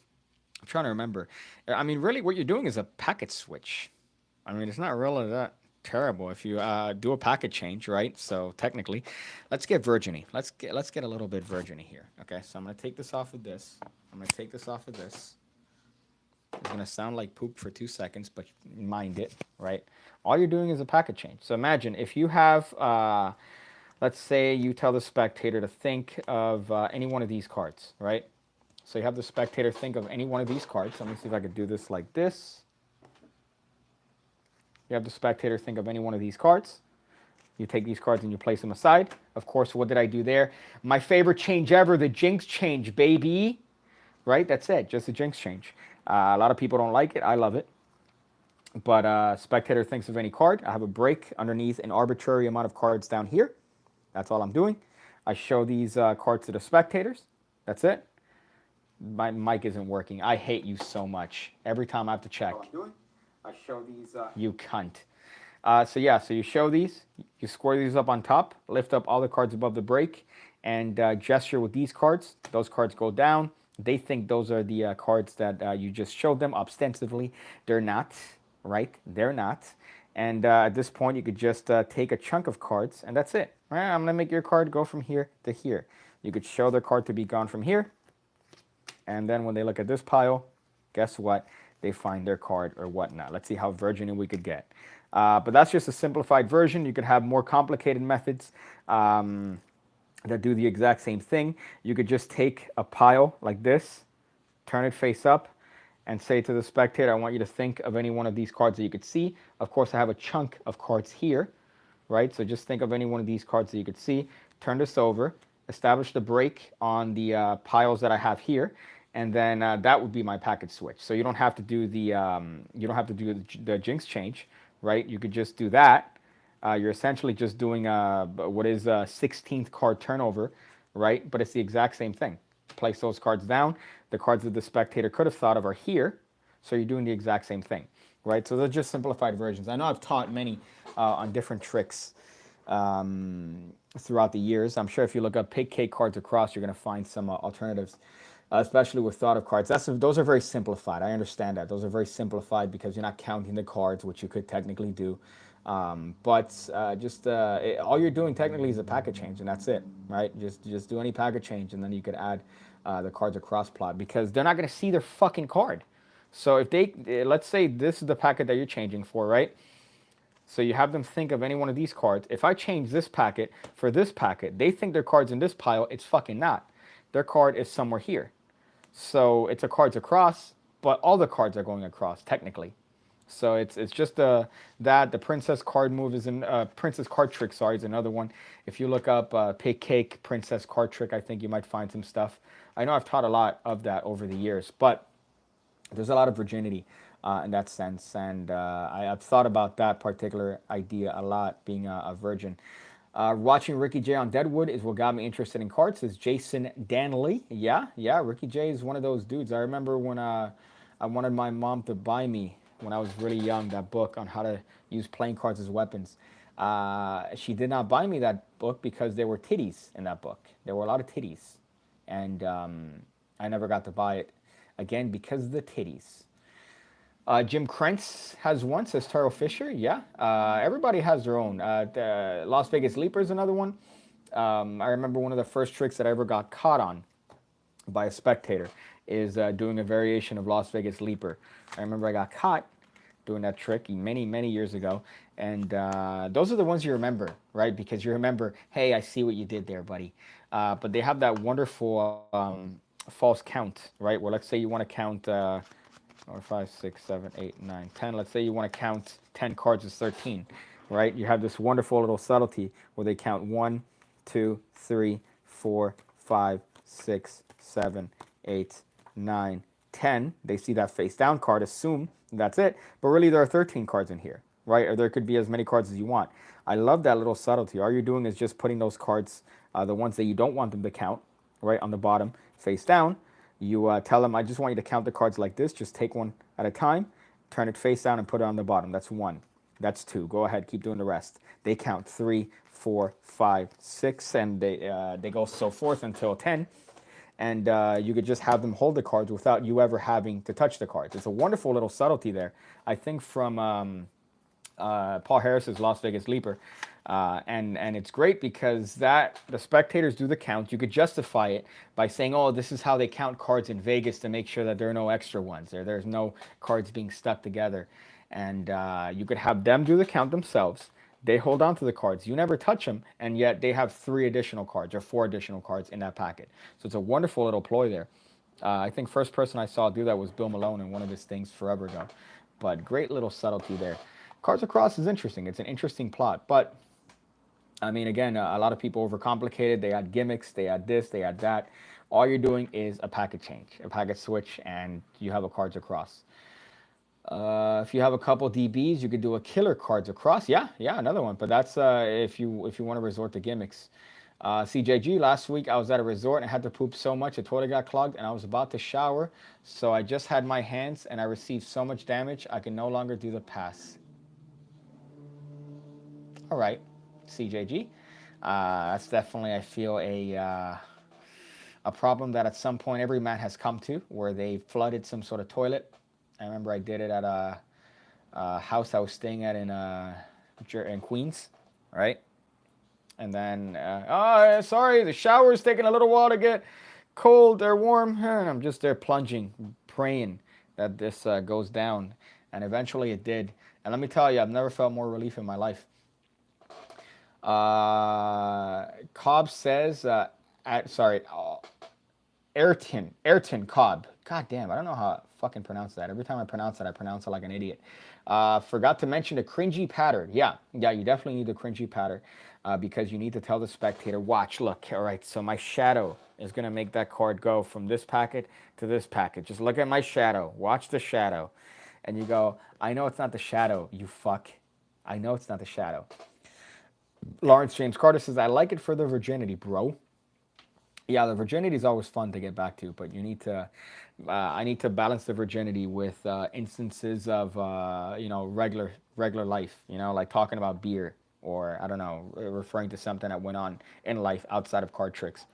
trying to remember. I mean, really, what you're doing is a packet switch. I mean, it's not really that terrible if you do a packet change, right? So technically, let's get virginy. Let's get a little bit virginy here. Okay, so I'm gonna take this off of this. I'm gonna take this off of this. It's gonna sound like poop for 2 seconds, but mind it, right? All you're doing is a packet change. So imagine if you have, let's say you tell the spectator to think of any one of these cards, right? So you have the spectator think of any one of these cards. Let me see if I could do this like this. You have the spectator think of any one of these cards. You take these cards and you place them aside. Of course, what did I do there? My favorite change ever, the Jinx change, baby. Right? That's it. Just a Jinx change. A lot of people don't like it. I love it. But spectator thinks of any card. I have a break underneath an arbitrary amount of cards down here. That's all I'm doing. I show these cards to the spectators. That's it. My mic isn't working. I hate you so much. Every time I have to check. That's all I'm doing. I show these. You cunt. So you show these. You square these up on top. Lift up all the cards above the break. And gesture with these cards. Those cards go down. They think those are the cards that you just showed them ostensively. They're not, right? They're not. And at this point, you could just take a chunk of cards, and that's it. All right, I'm going to make your card go from here to here. You could show the card to be gone from here. And then when they look at this pile, guess what? They find their card or whatnot. Let's see how virgin we could get. But that's just a simplified version. You could have more complicated methods that do the exact same thing. You could just take a pile like this, turn it face up, and say to the spectator, I want you to think of any one of these cards that you could see. Of course, I have a chunk of cards here, right? So just think of any one of these cards that you could see. Turn this over, establish the break on the piles that I have here, and then that would be my packet switch. So you don't have to do the jinx change, right? You could just do that. You're essentially just doing what is a 16th card turnover, right? But it's the exact same thing. Place those cards down. The cards that the spectator could have thought of are here, so you're doing the exact same thing, right? So they're just simplified versions. I know I've taught many on different tricks throughout the years. I'm sure if you look up Pigcake cards across, you're going to find some alternatives, especially with thought of cards. Those are very simplified. I understand that. Those are very simplified because you're not counting the cards, which you could technically do. But all you're doing technically is a packet change, and that's it, right? Just do any packet change, and then you could add the cards across plot because they're not going to see their fucking card. So if let's say this is the packet that you're changing for, right? So you have them think of any one of these cards. If I change this packet for this packet, they think their card's in this pile. It's fucking not. Their card is somewhere here. So it's a cards across, but all the cards are going across technically. So it's just that the princess card move is in princess card trick. Sorry, is another one. If you look up Pigcake princess card trick, I think you might find some stuff. I know I've taught a lot of that over the years, but there's a lot of virginity in that sense, and I've thought about that particular idea a lot, being a virgin. Watching Ricky J on Deadwood is what got me interested in cards. Is Jason Danley? Yeah, Ricky J is one of those dudes. I remember when I wanted my mom to buy me when I was really young that book on how to use playing cards as weapons. She did not buy me that book because there were titties in that book. There were a lot of titties, and I never got to buy it again because of the titties. Jim Krentz has one, says Taro Fisher. Yeah, everybody has their own. The Las Vegas Leaper is another one. I remember one of the first tricks that I ever got caught on by a spectator is doing a variation of Las Vegas Leaper. I remember I got caught doing that trick many, many years ago. And those are the ones you remember, right? Because you remember, hey, I see what you did there, buddy. But they have that wonderful false count, right? Where let's say you want to count... or 5, 6, 7, 8, 9, 10. Let's say you want to count 10 cards as 13, right? You have this wonderful little subtlety where they count 1, 2, 3, 4, 5, 6, 7, 8, 9, 10. They see that face down card, assume that's it, but really there are 13 cards in here, right? Or there could be as many cards as you want. I love that little subtlety. All you're doing is just putting those cards, the ones that you don't want them to count, right, on the bottom, face down. You tell them, I just want you to count the cards like this. Just take one at a time, turn it face down, and put it on the bottom. That's 1. That's 2. Go ahead, keep doing the rest. They count 3, 4, 5, 6, and they go so forth until 10. And you could just have them hold the cards without you ever having to touch the cards. It's a wonderful little subtlety there. I think from Paul Harris's Las Vegas Leaper. And it's great because the spectators do the count. You could justify it by saying, oh, this is how they count cards in Vegas to make sure that there are no extra ones. There's no cards being stuck together. And you could have them do the count themselves. They hold on to the cards. You never touch them, and yet they have 3 additional cards or 4 additional cards in that packet. So it's a wonderful little ploy there. I think first person I saw do that was Bill Malone in one of his things forever ago. But great little subtlety there. Cards Across is interesting. It's an interesting plot, but I mean, again, a lot of people overcomplicate it. They add gimmicks, they add this, they add that. All you're doing is a packet change, a packet switch, and you have a Cards Across. If you have a couple DBs, you could do a killer Cards Across. Yeah, another one. But that's if you want to resort to gimmicks. CJG, last week I was at a resort and I had to poop so much the toilet got clogged and I was about to shower. So I just had my hands and I received so much damage I can no longer do the pass. All right, CJG. That's definitely, I feel, a problem that at some point every man has come to, where they flooded some sort of toilet. I remember I did it at a house I was staying at in Queens, right? And then, sorry, the shower is taking a little while to get cold or warm. And I'm just there plunging, praying that this goes down. And eventually it did. And let me tell you, I've never felt more relief in my life. Cobb says, Ayrton Cobb. God damn, I don't know how I fucking pronounce that. Every time I pronounce it like an idiot. Forgot to mention the cringy pattern. Yeah, you definitely need the cringy pattern because you need to tell the spectator, watch, look, all right, so my shadow is going to make that card go from this packet to this packet. Just look at my shadow. Watch the shadow. And you go, I know it's not the shadow, you fuck. I know it's not the shadow. Lawrence James Carter says, I like it for the virginity, bro. Yeah, the virginity is always fun to get back to, but you need to. I need to balance the virginity with instances of regular life. You know, like talking about beer or I don't know, referring to something that went on in life outside of card tricks.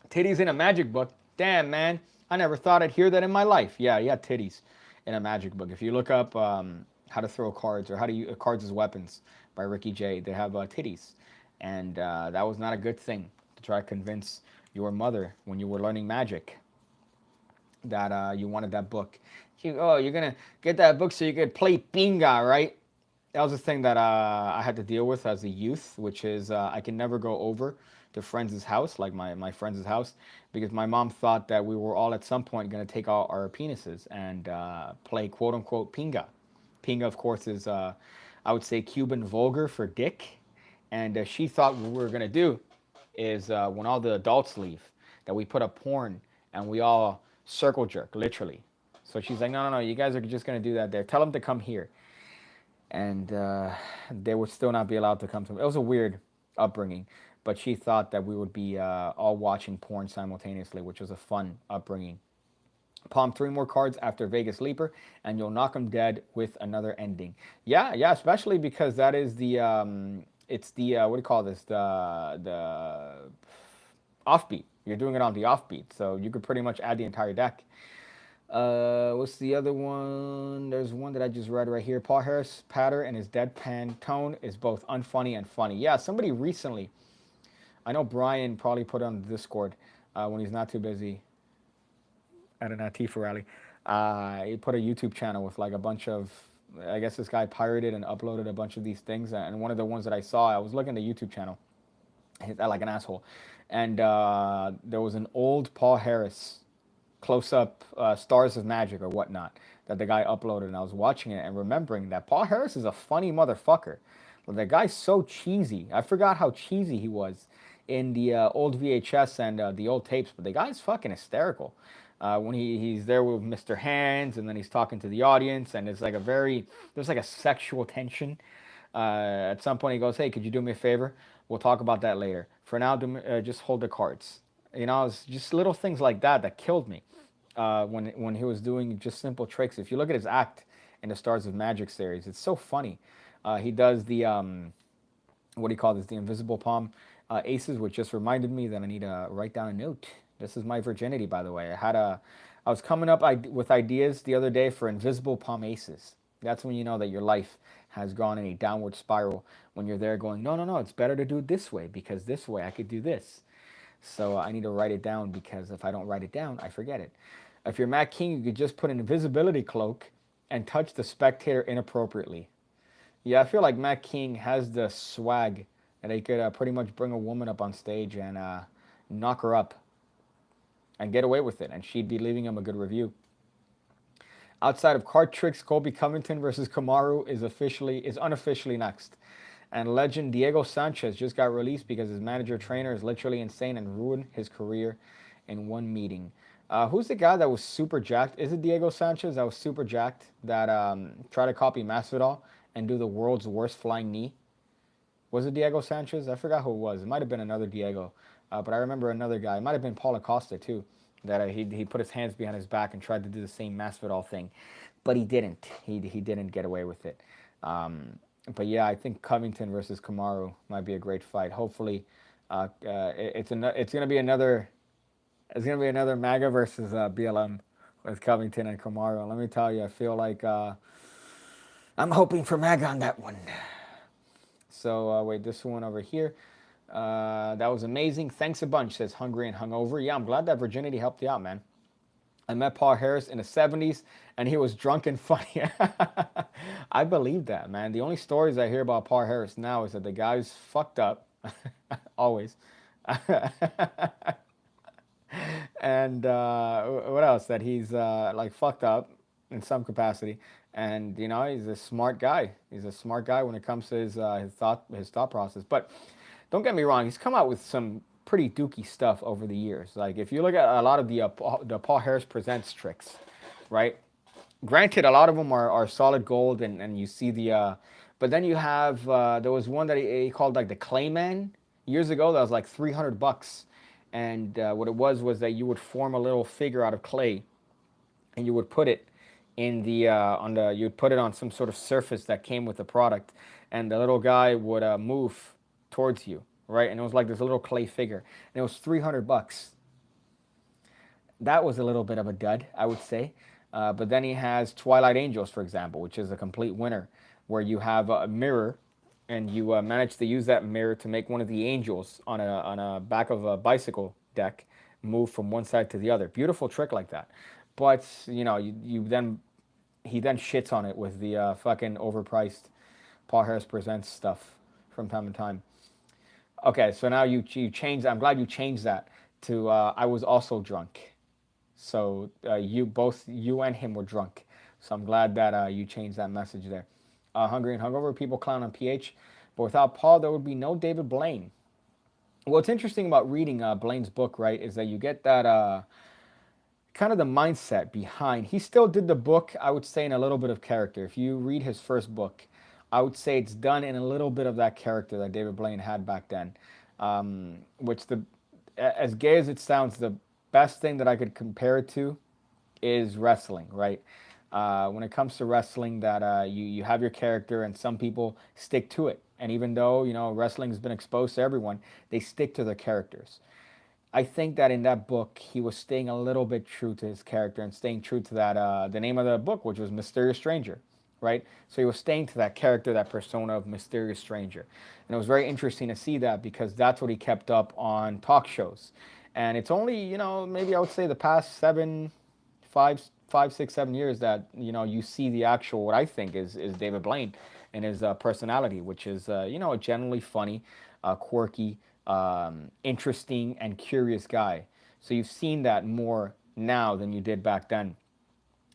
Titties in a magic book. Damn, man, I never thought I'd hear that in my life. Yeah, titties in a magic book. If you look up how to throw cards or how to use cards as weapons by Ricky Jay, they have titties, and that was not a good thing to try to convince your mother when you were learning magic that you wanted that book. You're gonna get that book so you could play pinga, right? That was the thing that I had to deal with as a youth, which is I can never go over to friends' house, like my friends' house, because my mom thought that we were all at some point going to take out our penises and play quote unquote pinga. Pinga, of course, is I would say Cuban vulgar for dick, and she thought what we were going to do is when all the adults leave, that we put up porn and we all circle jerk, literally. So she's like, no, you guys are just going to do that there. Tell them to come here and they would still not be allowed to come to me. It was a weird upbringing, but she thought that we would be all watching porn simultaneously, which was a fun upbringing. Palm three more cards after Vegas Leaper, and you'll knock them dead with another ending. Yeah, especially because that is the it's the what do you call this? The offbeat. You're doing it on the offbeat, so you could pretty much add the entire deck. What's the other one? There's one that I just read right here. Paul Harris' patter and his deadpan tone is both unfunny and funny. Yeah, somebody recently, I know Brian probably put it on the Discord when he's not too busy at an Antifa rally. He put a YouTube channel with like a bunch of, I guess this guy pirated and uploaded a bunch of these things. And one of the ones that I saw, I was looking at the YouTube channel, like an asshole. And there was an old Paul Harris close up Stars of Magic or whatnot that the guy uploaded, and I was watching it and remembering that Paul Harris is a funny motherfucker. But the guy's so cheesy. I forgot how cheesy he was in the old VHS and the old tapes, but the guy's fucking hysterical. When he's there with Mr. Hands and then he's talking to the audience, and it's like there's like a sexual tension. At some point he goes, hey, could you do me a favor? We'll talk about that later. For now, just hold the cards. You know, it's just little things like that that killed me when he was doing just simple tricks. If you look at his act in the Stars of Magic series, it's so funny. He does the what do you call this? The invisible palm aces, which just reminded me that I need to write down a note. This is my virginity, by the way. I was coming up with ideas the other day for invisible palm aces. That's when you know that your life has gone in a downward spiral. When you're there going, no, it's better to do it this way because this way I could do this. So I need to write it down because if I don't write it down, I forget it. If you're Matt King, you could just put an invisibility cloak and touch the spectator inappropriately. Yeah, I feel like Matt King has the swag that he could pretty much bring a woman up on stage and knock her up and get away with it, and she'd be leaving him a good review. Outside of card tricks, Colby Covington versus Kamaru is unofficially next. And legend Diego Sanchez just got released because his manager trainer is literally insane and ruined his career in one meeting. Who's the guy that was super jacked? Is it Diego Sanchez that was super jacked that tried to copy Masvidal and do the world's worst flying knee? Was it Diego Sanchez? I forgot who it was. It might have been another Diego. But I remember another guy. It might have been Paul Acosta too. That he put his hands behind his back and tried to do the same Masvidal thing. But he didn't. He didn't get away with it. But yeah, I think Covington versus Kamaru might be a great fight. Hopefully, it's gonna be another MAGA versus BLM with Covington and Kamaru. Let me tell you, I feel like I'm hoping for MAGA on that one. So wait, this one over here. That was amazing. Thanks a bunch, says Hungry and Hungover. Yeah, I'm glad that virginity helped you out, man. I met Paul Harris in the 70s, and he was drunk and funny. I believe that, man. The only stories I hear about Paul Harris now is that the guy's fucked up, always. And what else? That he's like fucked up, in some capacity. And you know, he's a smart guy. He's a smart guy when it comes to his thought process. But don't get me wrong, he's come out with some pretty dooky stuff over the years. Like if you look at a lot of the Paul Harris Presents tricks, right? Granted, a lot of them are solid gold, and you see but then you have there was one that he called like the Clayman years ago that was like $300, and what it was that you would form a little figure out of clay, and you would put it in the on the you'd put it on some sort of surface that came with the product, and the little guy would move towards you, right? And it was like this little clay figure, and it was $300. That was a little bit of a dud, I would say. But then he has Twilight Angels, for example, which is a complete winner, where you have a mirror, and you manage to use that mirror to make one of the angels on a back of a bicycle deck move from one side to the other. Beautiful trick like that. But you know, you then he then shits on it with the fucking overpriced Paul Harris Presents stuff from time to time. Okay, so now you changed. I'm glad you changed that to I was also drunk. So you and him were drunk. So I'm glad that you changed that message there. Hungry and hungover people clown on PH, but without Paul, there would be no David Blaine. What's interesting about reading Blaine's book, right, is that you get that kind of the mindset behind. He still did the book, I would say, in a little bit of character. If you read his first book, I would say it's done in a little bit of that character that David Blaine had back then. Which as gay as it sounds, the best thing that I could compare it to is wrestling, right? When it comes to wrestling, that you have your character, and some people stick to it. And even though you know wrestling's been exposed to everyone, they stick to their characters. I think that in that book, he was staying a little bit true to his character and staying true to that the name of the book, which was Mysterious Stranger, right? So he was staying to that character, that persona of Mysterious Stranger, and it was very interesting to see that because that's what he kept up on talk shows, and it's only you know maybe I would say the past 7 5 6 7 years that you know you see the actual what I think is David Blaine and his personality, which is you know a generally funny, quirky, interesting and curious guy. So you've seen that more now than you did back then.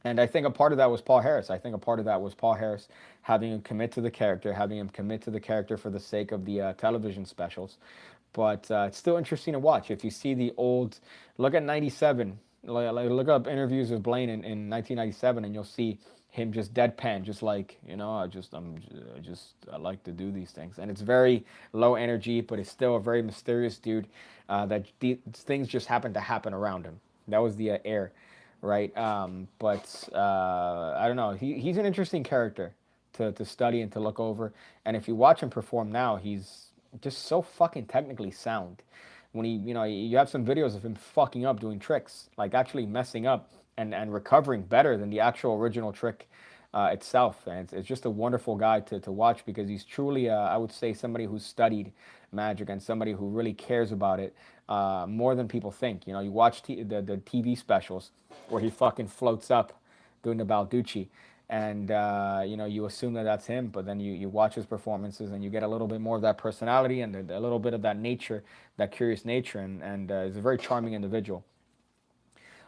And I think a part of that was Paul Harris. I think a part of that was Paul Harris having him commit to the character, having him commit to the character for the sake of the television specials. But it's still interesting to watch. If you see the old, look at '97, look up interviews with Blaine in 1997, and you'll see him just deadpan, just like you know, I like to do these things, and it's very low energy, but it's still a very mysterious dude. Things just happen to happen around him. That was the air, right? But I don't know. He's an interesting character to study and to look over. And if you watch him perform now, he's just so fucking technically sound. When you know, you have some videos of him fucking up doing tricks, like actually messing up and recovering better than the actual original trick itself. And it's just a wonderful guy to watch because he's truly, I would say, somebody who's studied magic and somebody who really cares about it more than people think. You know, you watch the TV specials where he fucking floats up doing the Balducci, and you know you assume that that's him, but then you watch his performances and you get a little bit more of that personality and a little bit of that nature, that curious nature, and he's a very charming individual.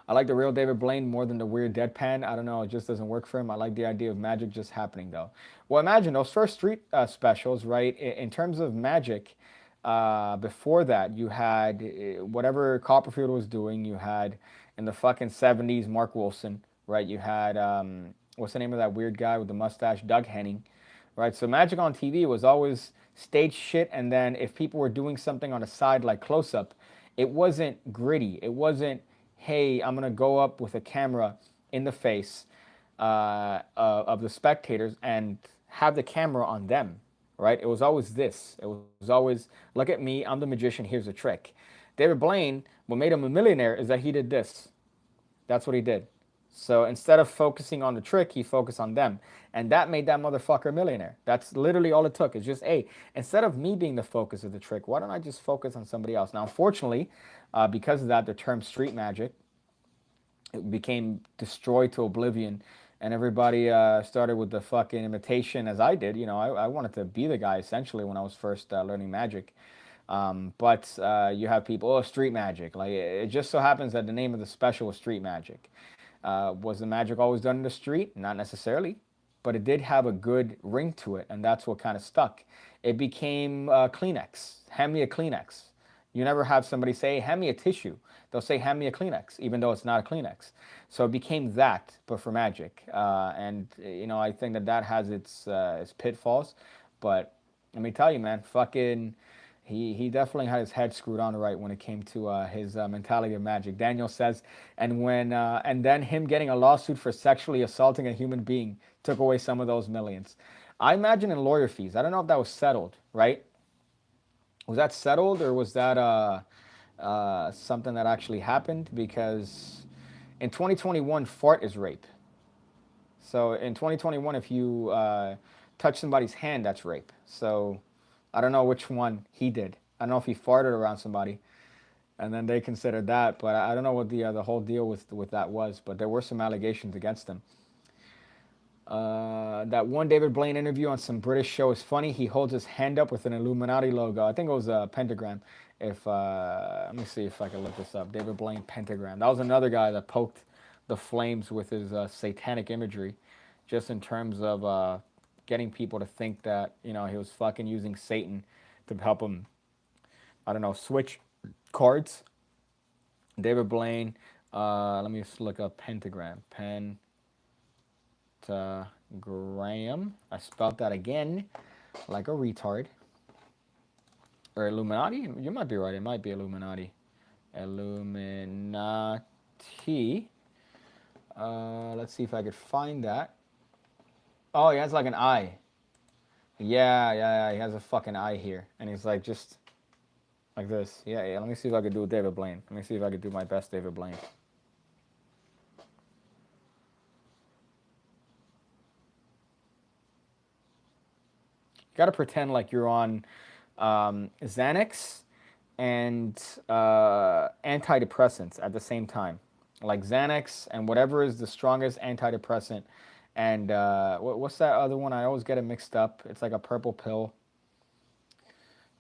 I like the real David Blaine more than the weird deadpan. I don't know, it just doesn't work for him. I like the idea of magic just happening though. Well, imagine those first street specials, right? In terms of magic, before that, you had whatever Copperfield was doing. You had in the fucking '70s Mark Wilson, right? You had what's the name of that weird guy with the mustache, Doug Henning, right? So magic on TV was always stage shit, and then if people were doing something on the side like close up, it wasn't gritty. It wasn't, hey, I'm gonna go up with a camera in the face of the spectators and have the camera on them, right? It was always this. It was always, look at me, I'm the magician, here's a trick. David Blaine, what made him a millionaire is that he did this. That's what he did. So instead of focusing on the trick, he focused on them. And that made that motherfucker a millionaire. That's literally all it took. It's just, hey, instead of me being the focus of the trick, why don't I just focus on somebody else? Now, unfortunately, because of that, the term street magic, it became destroyed to oblivion. And everybody started with the fucking imitation as I did. You know, I wanted to be the guy essentially when I was first learning magic. But you have people, oh, street magic. Like it just so happens that the name of the special was street magic. Was the magic always done in the street? Not necessarily, but it did have a good ring to it, and that's what kind of stuck. It became Kleenex. Hand me a Kleenex. You never have somebody say, hand me a tissue. They'll say, hand me a Kleenex, even though it's not a Kleenex. So it became that, but for magic. And, I think that has its pitfalls. But let me tell you, man, fucking he definitely had his head screwed on right when it came to his mentality of magic. Daniel says, and then him getting a lawsuit for sexually assaulting a human being took away some of those millions. I imagine in lawyer fees. I don't know if that was settled, right? Was that settled, or was that something that actually happened? Because in 2021, fart is rape. So in 2021, if you touch somebody's hand, that's rape. So I don't know which one he did. I don't know if he farted around somebody, and then they considered that. But I don't know what the whole deal with that was. But there were some allegations against him. That one David Blaine interview on some British show is funny. He holds his hand up with an Illuminati logo. I think it was a pentagram. If let me see if I can look this up. David Blaine pentagram. That was another guy that poked the flames with his satanic imagery, just in terms of getting people to think that he was fucking using Satan to help him. I don't know, switch cards. David Blaine. Let me just look up pentagram. Graham. I spelled that again like a retard. Or Illuminati? You might be right. It might be Illuminati. Illuminati. Let's see if I could find that. Oh, he has like an eye. Yeah. He has a fucking eye here. And he's like just like this. Yeah. Let me see if I could do David Blaine. Let me see if I could do my best David Blaine. You gotta pretend like you're on Xanax and antidepressants at the same time. Like Xanax and whatever is the strongest antidepressant. And what's that other one? I always get it mixed up. It's like a purple pill.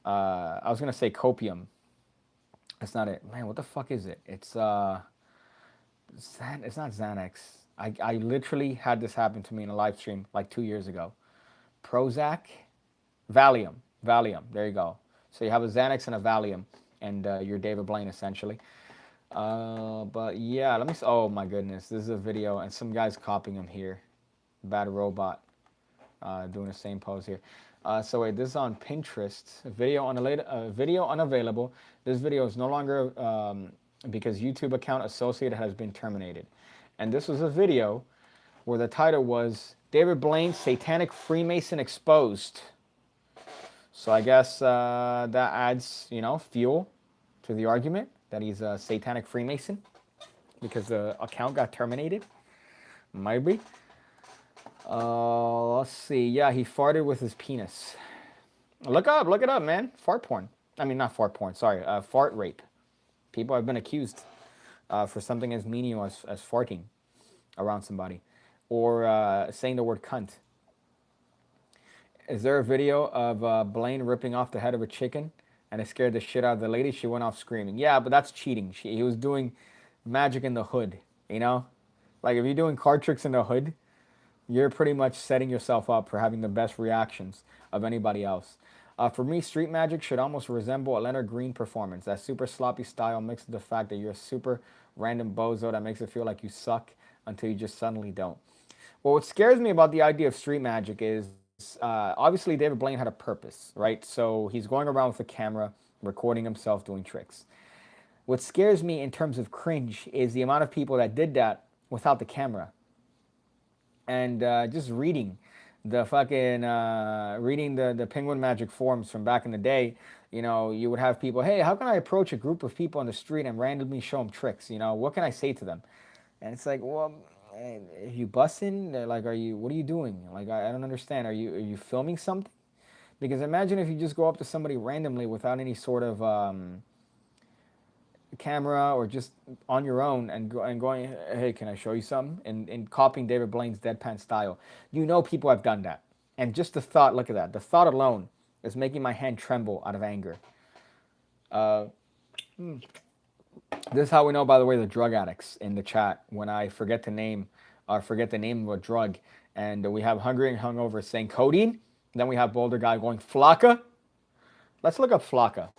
I was gonna say copium. That's not it. Man, what the fuck is it? It's not Xanax. I literally had this happen to me in a live stream like 2 years ago. Prozac, Valium. There you go. So you have a Xanax and a Valium, and you're David Blaine essentially. But yeah, let me. Oh my goodness, this is a video, and some guy's copying him here. Bad robot, doing the same pose here. So wait, this is on Pinterest. Video unavailable. This video is no longer because YouTube account associated has been terminated. And this was a video where the title was David Blaine, Satanic Freemason Exposed. So I guess that adds, fuel to the argument that he's a satanic Freemason because the account got terminated. Maybe. Let's see. Yeah, he farted with his penis. Look it up, man. Fart porn. I mean, not fart porn. Sorry, fart rape. People have been accused for something as menial as farting around somebody, or saying the word cunt. Is there a video of Blaine ripping off the head of a chicken and it scared the shit out of the lady? She went off screaming. Yeah, but that's cheating. He was doing magic in the hood, Like if you're doing card tricks in the hood, you're pretty much setting yourself up for having the best reactions of anybody else. For me, street magic should almost resemble a Leonard Green performance. That super sloppy style mixed with the fact that you're a super random bozo that makes it feel like you suck until you just suddenly don't. Well, what scares me about the idea of street magic is obviously David Blaine had a purpose, right? So he's going around with a camera, recording himself doing tricks. What scares me in terms of cringe is the amount of people that did that without the camera. And just reading the fucking, reading the Penguin Magic forums from back in the day, you would have people, hey, how can I approach a group of people on the street and randomly show them tricks? What can I say to them? And it's like, well, are you busting? Like, what are you doing? Like, I don't understand. Are you filming something? Because imagine if you just go up to somebody randomly without any sort of camera or just on your own and going, hey, can I show you something? And copying David Blaine's deadpan style. People have done that. And just the thought, look at that. The thought alone is making my hand tremble out of anger. This is how we know, by the way, the drug addicts in the chat. When I forget to name, or forget the name of a drug, and we have Hungry and Hungover saying codeine. Then we have Boulder Guy going Flocka. Let's look up Flocka.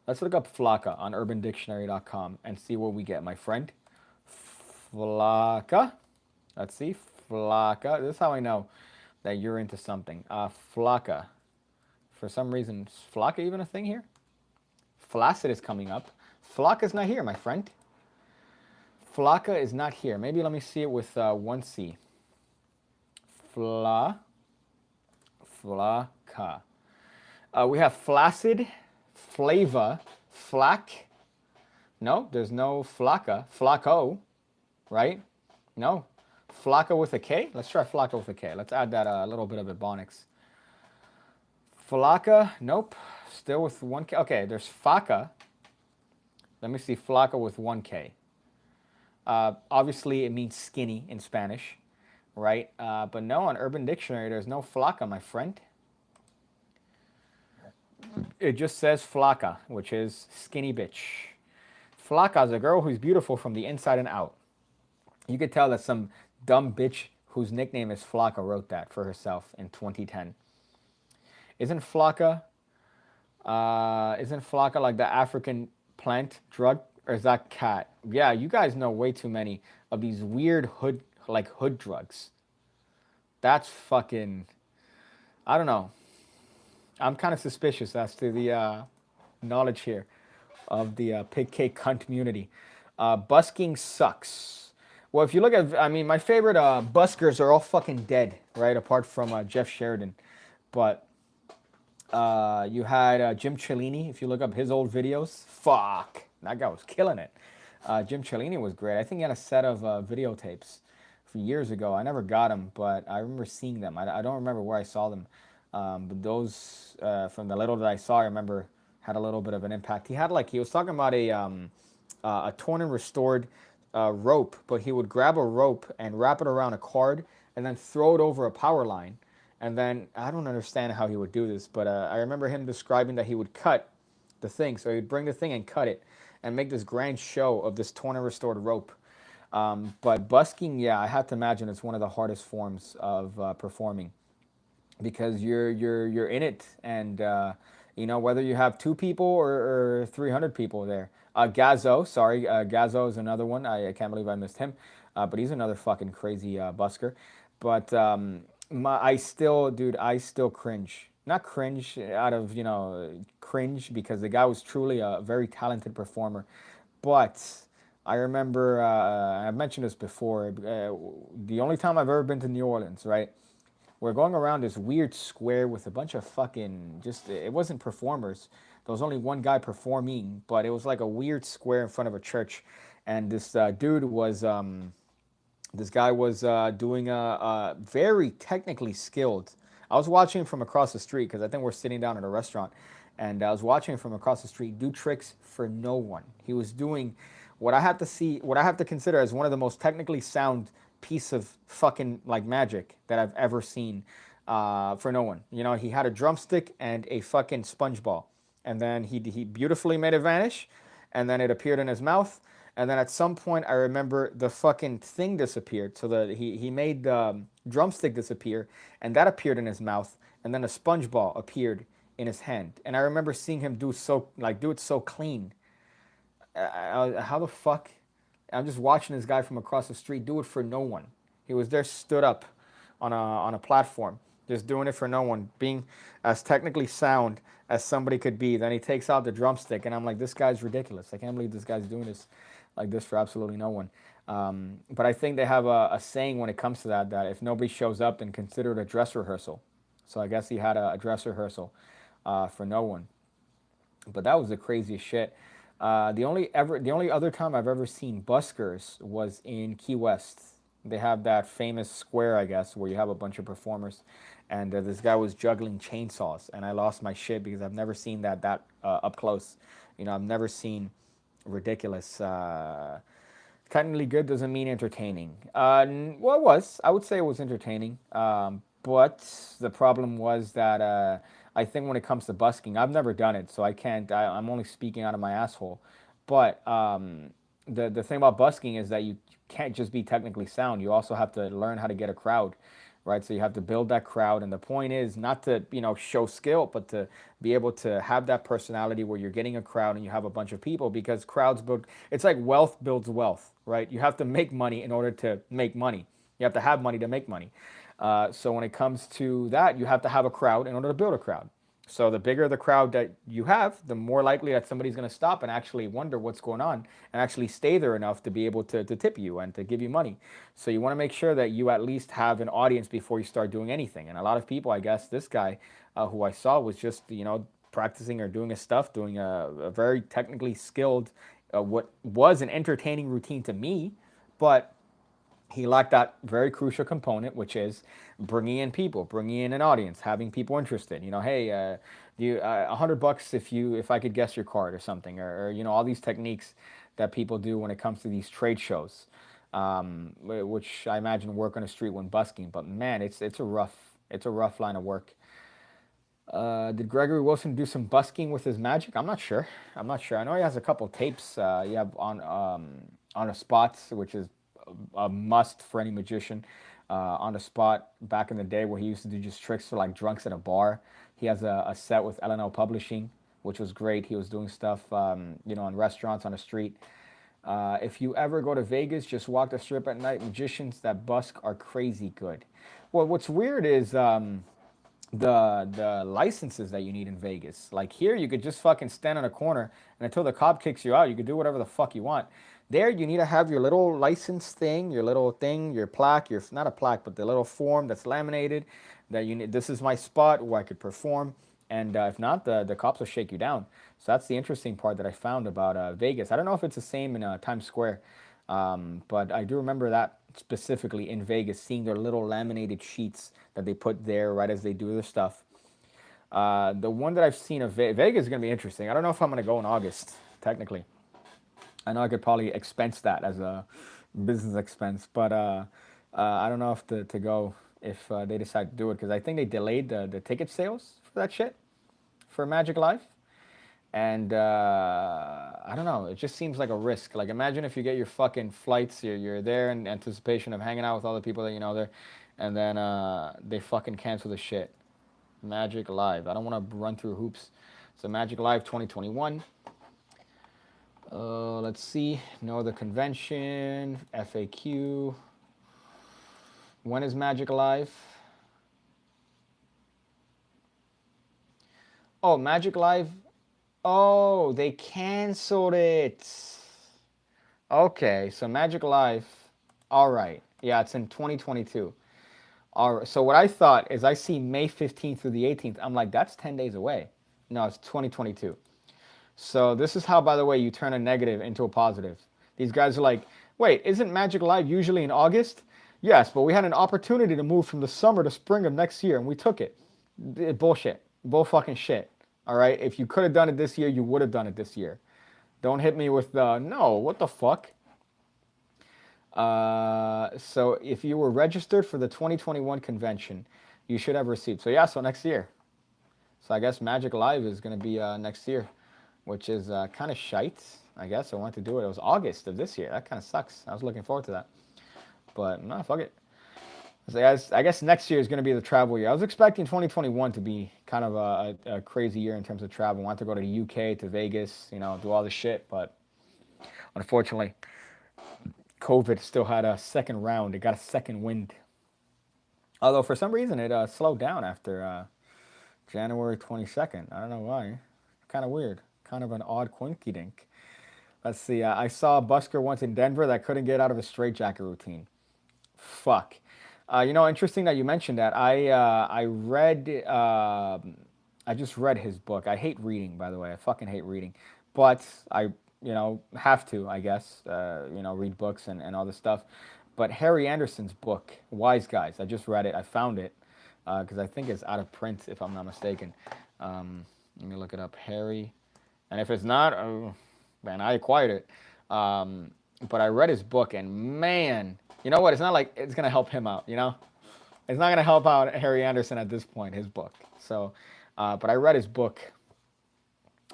Let's look up Flocka on UrbanDictionary.com and see what we get, my friend. Flocka. Let's see. Flocka. This is how I know that you're into something. Flocka. For some reason, is Flocka even a thing here? Flaccid is coming up. Flocka's not here, my friend. Flocka is not here. Maybe let me see it with one C. Flocka. We have flaccid, flava, flack. No, there's no flocka. Flocko, right? No. Flocka with a K? Let's try flocka with a K. Let's add that a little bit of ebonics. Flocka, nope. Still with one K. Okay, there's faca. Let me see flocka with one K. Obviously, it means skinny in Spanish, right? But no, on Urban Dictionary, there's no flaca, my friend. It just says flaca, which is skinny bitch. Flaca is a girl who's beautiful from the inside and out. You could tell that some dumb bitch whose nickname is Flaca wrote that for herself in 2010. Isn't Flaca like the African plant drug, or is that cat? Yeah, you guys know way too many of these weird hood drugs. That's fucking, I don't know. I'm kind of suspicious as to the knowledge here of the Pigcake cunt community. Busking sucks. Well, if you look at, I mean, my favorite buskers are all fucking dead, right? Apart from Jeff Sheridan. But you had Jim Cellini. If you look up his old videos, fuck, that guy was killing it. Jim Cellini was great. I think he had a set of videotapes from years ago. I never got them, but I remember seeing them. I don't remember where I saw them. But those, from the little that I saw, I remember had a little bit of an impact. He was talking about a torn and restored rope, but he would grab a rope and wrap it around a cord and then throw it over a power line. And then, I don't understand how he would do this, but I remember him describing that he would cut the thing. So he would bring the thing and cut it and make this grand show of this torn and restored rope. But busking, yeah, I have to imagine it's one of the hardest forms of performing, because you're in it, and whether you have 2 people or 300 people there. Gazzo, sorry, Gazzo is another one. I can't believe I missed him, but he's another fucking crazy busker. But I still cringe. Not cringe out of cringe, because the guy was truly a very talented performer. But I remember, I've mentioned this before. The only time I've ever been to New Orleans, right? We're going around this weird square with a bunch of fucking, it wasn't performers. There was only one guy performing, but it was like a weird square in front of a church. And this dude was, this guy was doing a very technically skilled. I was watching him from across the street, because I think we're sitting down at a restaurant. And I was watching him from across the street do tricks for no one. He was doing what I have to consider as one of the most technically sound piece of fucking like magic that I've ever seen, for no one. He had a drumstick and a fucking sponge ball, and then he beautifully made it vanish, and then it appeared in his mouth, and then at some point I remember the fucking thing disappeared, so that he made the drumstick disappear, and that appeared in his mouth, and then a sponge ball appeared in his hand, and I remember seeing him do it so clean. How the fuck? I'm just watching this guy from across the street do it for no one. He was there, stood up on a platform, just doing it for no one, being as technically sound as somebody could be. Then he takes out the drumstick, and I'm like, this guy's ridiculous. I can't believe this guy's doing this like this for absolutely no one. But I think they have a saying when it comes to that if nobody shows up, then consider it a dress rehearsal. So I guess he had a dress rehearsal for no one. But that was the craziest shit. The only other time I've ever seen buskers was in Key West. They have that famous square, I guess, where you have a bunch of performers, and this guy was juggling chainsaws, and I lost my shit, because I've never seen that up close. I've never seen ridiculous. Technically good doesn't mean entertaining. Well, it was. I would say it was entertaining. But the problem was that I think when it comes to busking, I've never done it, so I can't. I'm only speaking out of my asshole. But the thing about busking is that you can't just be technically sound. You also have to learn how to get a crowd, right? So you have to build that crowd. And the point is not to, show skill, but to be able to have that personality where you're getting a crowd and you have a bunch of people, because crowds build, it's like wealth builds wealth, right? You have to make money in order to make money. You have to have money to make money. So when it comes to that, you have to have a crowd in order to build a crowd. So the bigger the crowd that you have, the more likely that somebody's going to stop and actually wonder what's going on and actually stay there enough to be able to tip you and to give you money. So you want to make sure that you at least have an audience before you start doing anything. And a lot of people, I guess this guy who I saw was just, practicing or doing his stuff, doing a very technically skilled, what was an entertaining routine to me, but he lacked that very crucial component, which is bringing in people, bringing in an audience, having people interested. Hey, you $100 if I could guess your card or something, or all these techniques that people do when it comes to these trade shows, which I imagine work on the street when busking. But man, it's a rough line of work. Did Gregory Wilson do some busking with his magic? I'm not sure. I know he has a couple tapes. You have on the spots, which is a must for any magician. On the spot back in the day where he used to do just tricks for like drunks at a bar. He has a set with LNL Publishing, which was great. He was doing stuff, in restaurants on the street. If you ever go to Vegas, just walk the strip at night. Magicians that busk are crazy good. Well, what's weird is the licenses that you need in Vegas. Like here, you could just fucking stand on a corner, and until the cop kicks you out, you could do whatever the fuck you want. There, you need to have your little license thing, your little thing, your plaque, your not a plaque, but the little form that's laminated. That you need. This is my spot where I could perform, and if not, the cops will shake you down. So that's the interesting part that I found about Vegas. I don't know if it's the same in Times Square, but I do remember that specifically in Vegas, seeing their little laminated sheets that they put there right as they do their stuff. The one that I've seen of Vegas is going to be interesting. I don't know if I'm going to go in August, technically. I know I could probably expense that as a business expense, but I don't know if to go if they decide to do it, because I think they delayed the ticket sales for that shit for Magic Live. And I don't know. It just seems like a risk. Like imagine if you get your fucking flights, you're there in anticipation of hanging out with all the people that you know there, and then they fucking cancel the shit. Magic Live. I don't want to run through hoops. So Magic Live 2021. Let's see. No other convention. FAQ. When is Magic Live? Oh, Magic Live. Oh, they canceled it. Okay, so Magic Live. All right. Yeah, it's in 2022. All right. So what I thought is I see May 15th through the 18th. I'm like, that's 10 days away. No, it's 2022. So this is how, by the way, you turn a negative into a positive. These guys are like, wait, isn't Magic Live usually in August? Yes, but we had an opportunity to move from the summer to spring of next year, and we took it. Bullshit. Bull fucking shit. All right? If you could have done it this year, you would have done it this year. Don't hit me with the, no, what the fuck? So if you were registered for the 2021 convention, you should have received. So yeah, so next year. So I guess Magic Live is going to be next year, which is kind of shite, I guess. I wanted to do it. It was August of this year. That kind of sucks. I was looking forward to that. But no, fuck it. So I guess next year is going to be the travel year. I was expecting 2021 to be kind of a crazy year in terms of travel. I wanted to go to the UK, to Vegas, do all this shit. But unfortunately, COVID still had a second round. It got a second wind. Although for some reason it slowed down after January 22nd. I don't know why. Kind of weird. Kind of an odd quinky dink. Let's see. I saw a busker once in Denver that couldn't get out of his straitjacket routine. Fuck. Interesting that you mentioned that. I read. I just read his book. I hate reading, by the way. I fucking hate reading, but I have to, I guess. Read books and all this stuff. But Harry Anderson's book, Wise Guys. I just read it. I found it because I think it's out of print, if I'm not mistaken. Let me look it up. Harry, and if it's not, oh, man, I acquired it. But I read his book, and man, you know what? It's not like it's gonna help him out. It's not gonna help out Harry Anderson at this point. His book. So, but I read his book,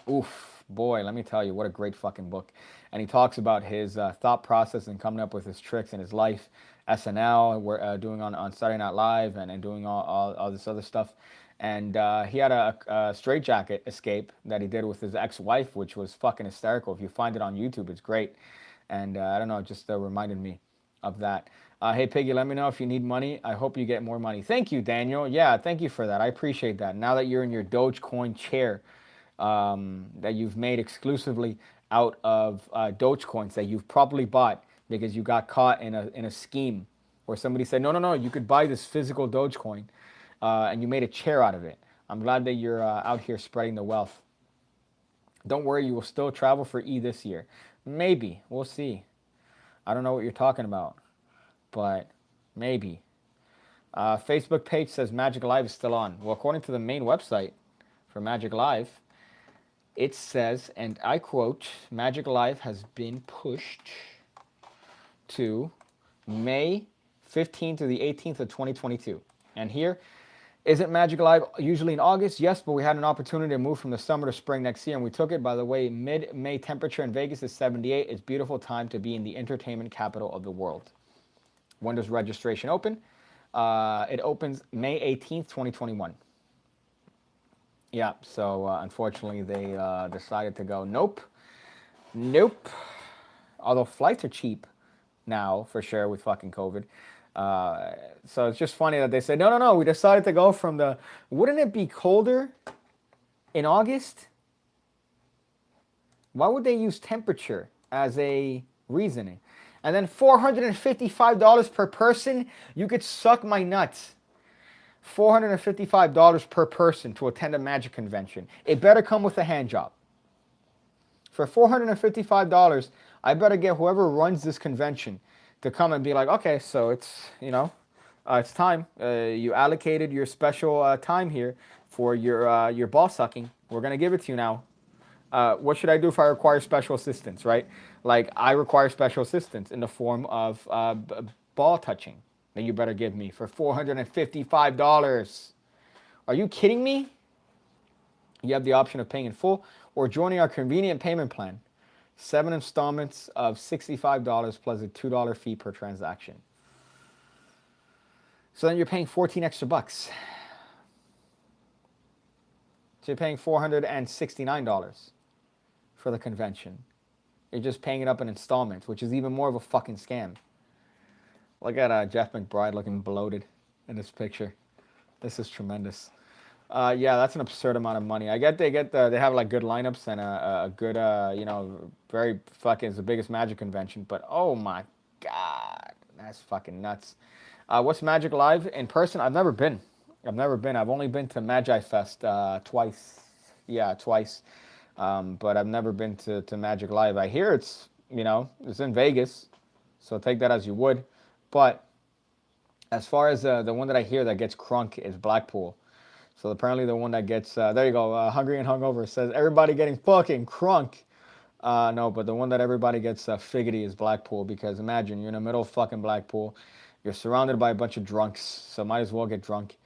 Oof, boy, let me tell you, what a great fucking book. And he talks about his thought process and coming up with his tricks in his life, SNL, we're doing on Saturday Night Live, and doing all this other stuff. And he had a straitjacket escape that he did with his ex-wife, which was fucking hysterical. If you find it on YouTube, it's great. And I don't know, it just reminded me of that. Hey, Piggy, let me know if you need money. I hope you get more money. Thank you, Daniel. Yeah, thank you for that. I appreciate that. Now that you're in your Dogecoin chair, that you've made exclusively out of Dogecoins that you've probably bought because you got caught in a scheme where somebody said, no, you could buy this physical Dogecoin, and you made a chair out of it. I'm glad that you're out here spreading the wealth. Don't worry, you will still travel for E this year. Maybe. We'll see. I don't know what you're talking about, but maybe. Facebook page says Magic Live is still on. Well, according to the main website for Magic Live, it says, and I quote, Magic Live has been pushed to May 15th to the 18th of 2022. And here, isn't Magic Live usually in August? Yes, but we had an opportunity to move from the summer to spring next year, and we took it. By the way, mid-May temperature in Vegas is 78. It's a beautiful time to be in the entertainment capital of the world. When does registration open? It opens May 18th, 2021. Yeah, so unfortunately they decided to go, nope. Although flights are cheap now, for sure, with fucking COVID. So it's just funny that they said, no, we decided to go from the, wouldn't it be colder in August? Why would they use temperature as a reasoning? And then $455 per person, you could suck my nuts. $455 per person to attend a Magic convention. It better come with a hand job. For $455, I better get whoever runs this convention to come and be like, okay, so it's, it's time. You allocated your special time here for your ball sucking. We're going to give it to you now. What should I do if I require special assistance, right? Like, I require special assistance in the form of ball touching. That you better give me for $455. Are you kidding me? You have the option of paying in full or joining our convenient payment plan. 7 installments of $65 plus a $2 fee per transaction. So then you're paying 14 extra bucks. So you're paying $469 for the convention. You're just paying it up in installments, which is even more of a fucking scam. Look at Jeff McBride looking bloated in this picture. This is tremendous. Yeah, that's an absurd amount of money. I get they have like good lineups and a good very fucking, it's the biggest Magic convention. But oh my god, that's fucking nuts. What's Magic Live in person? I've never been. I've only been to Magi Fest twice. Yeah, twice. But I've never been to Magic Live. I hear it's it's in Vegas, so take that as you would. But as far as the one that I hear that gets crunk is Blackpool. So apparently the one that gets, there you go, Hungry and Hungover says, everybody getting fucking crunk. No, but the one that everybody gets figgity is Blackpool, because imagine, you're in the middle of fucking Blackpool. You're surrounded by a bunch of drunks, so might as well get drunk.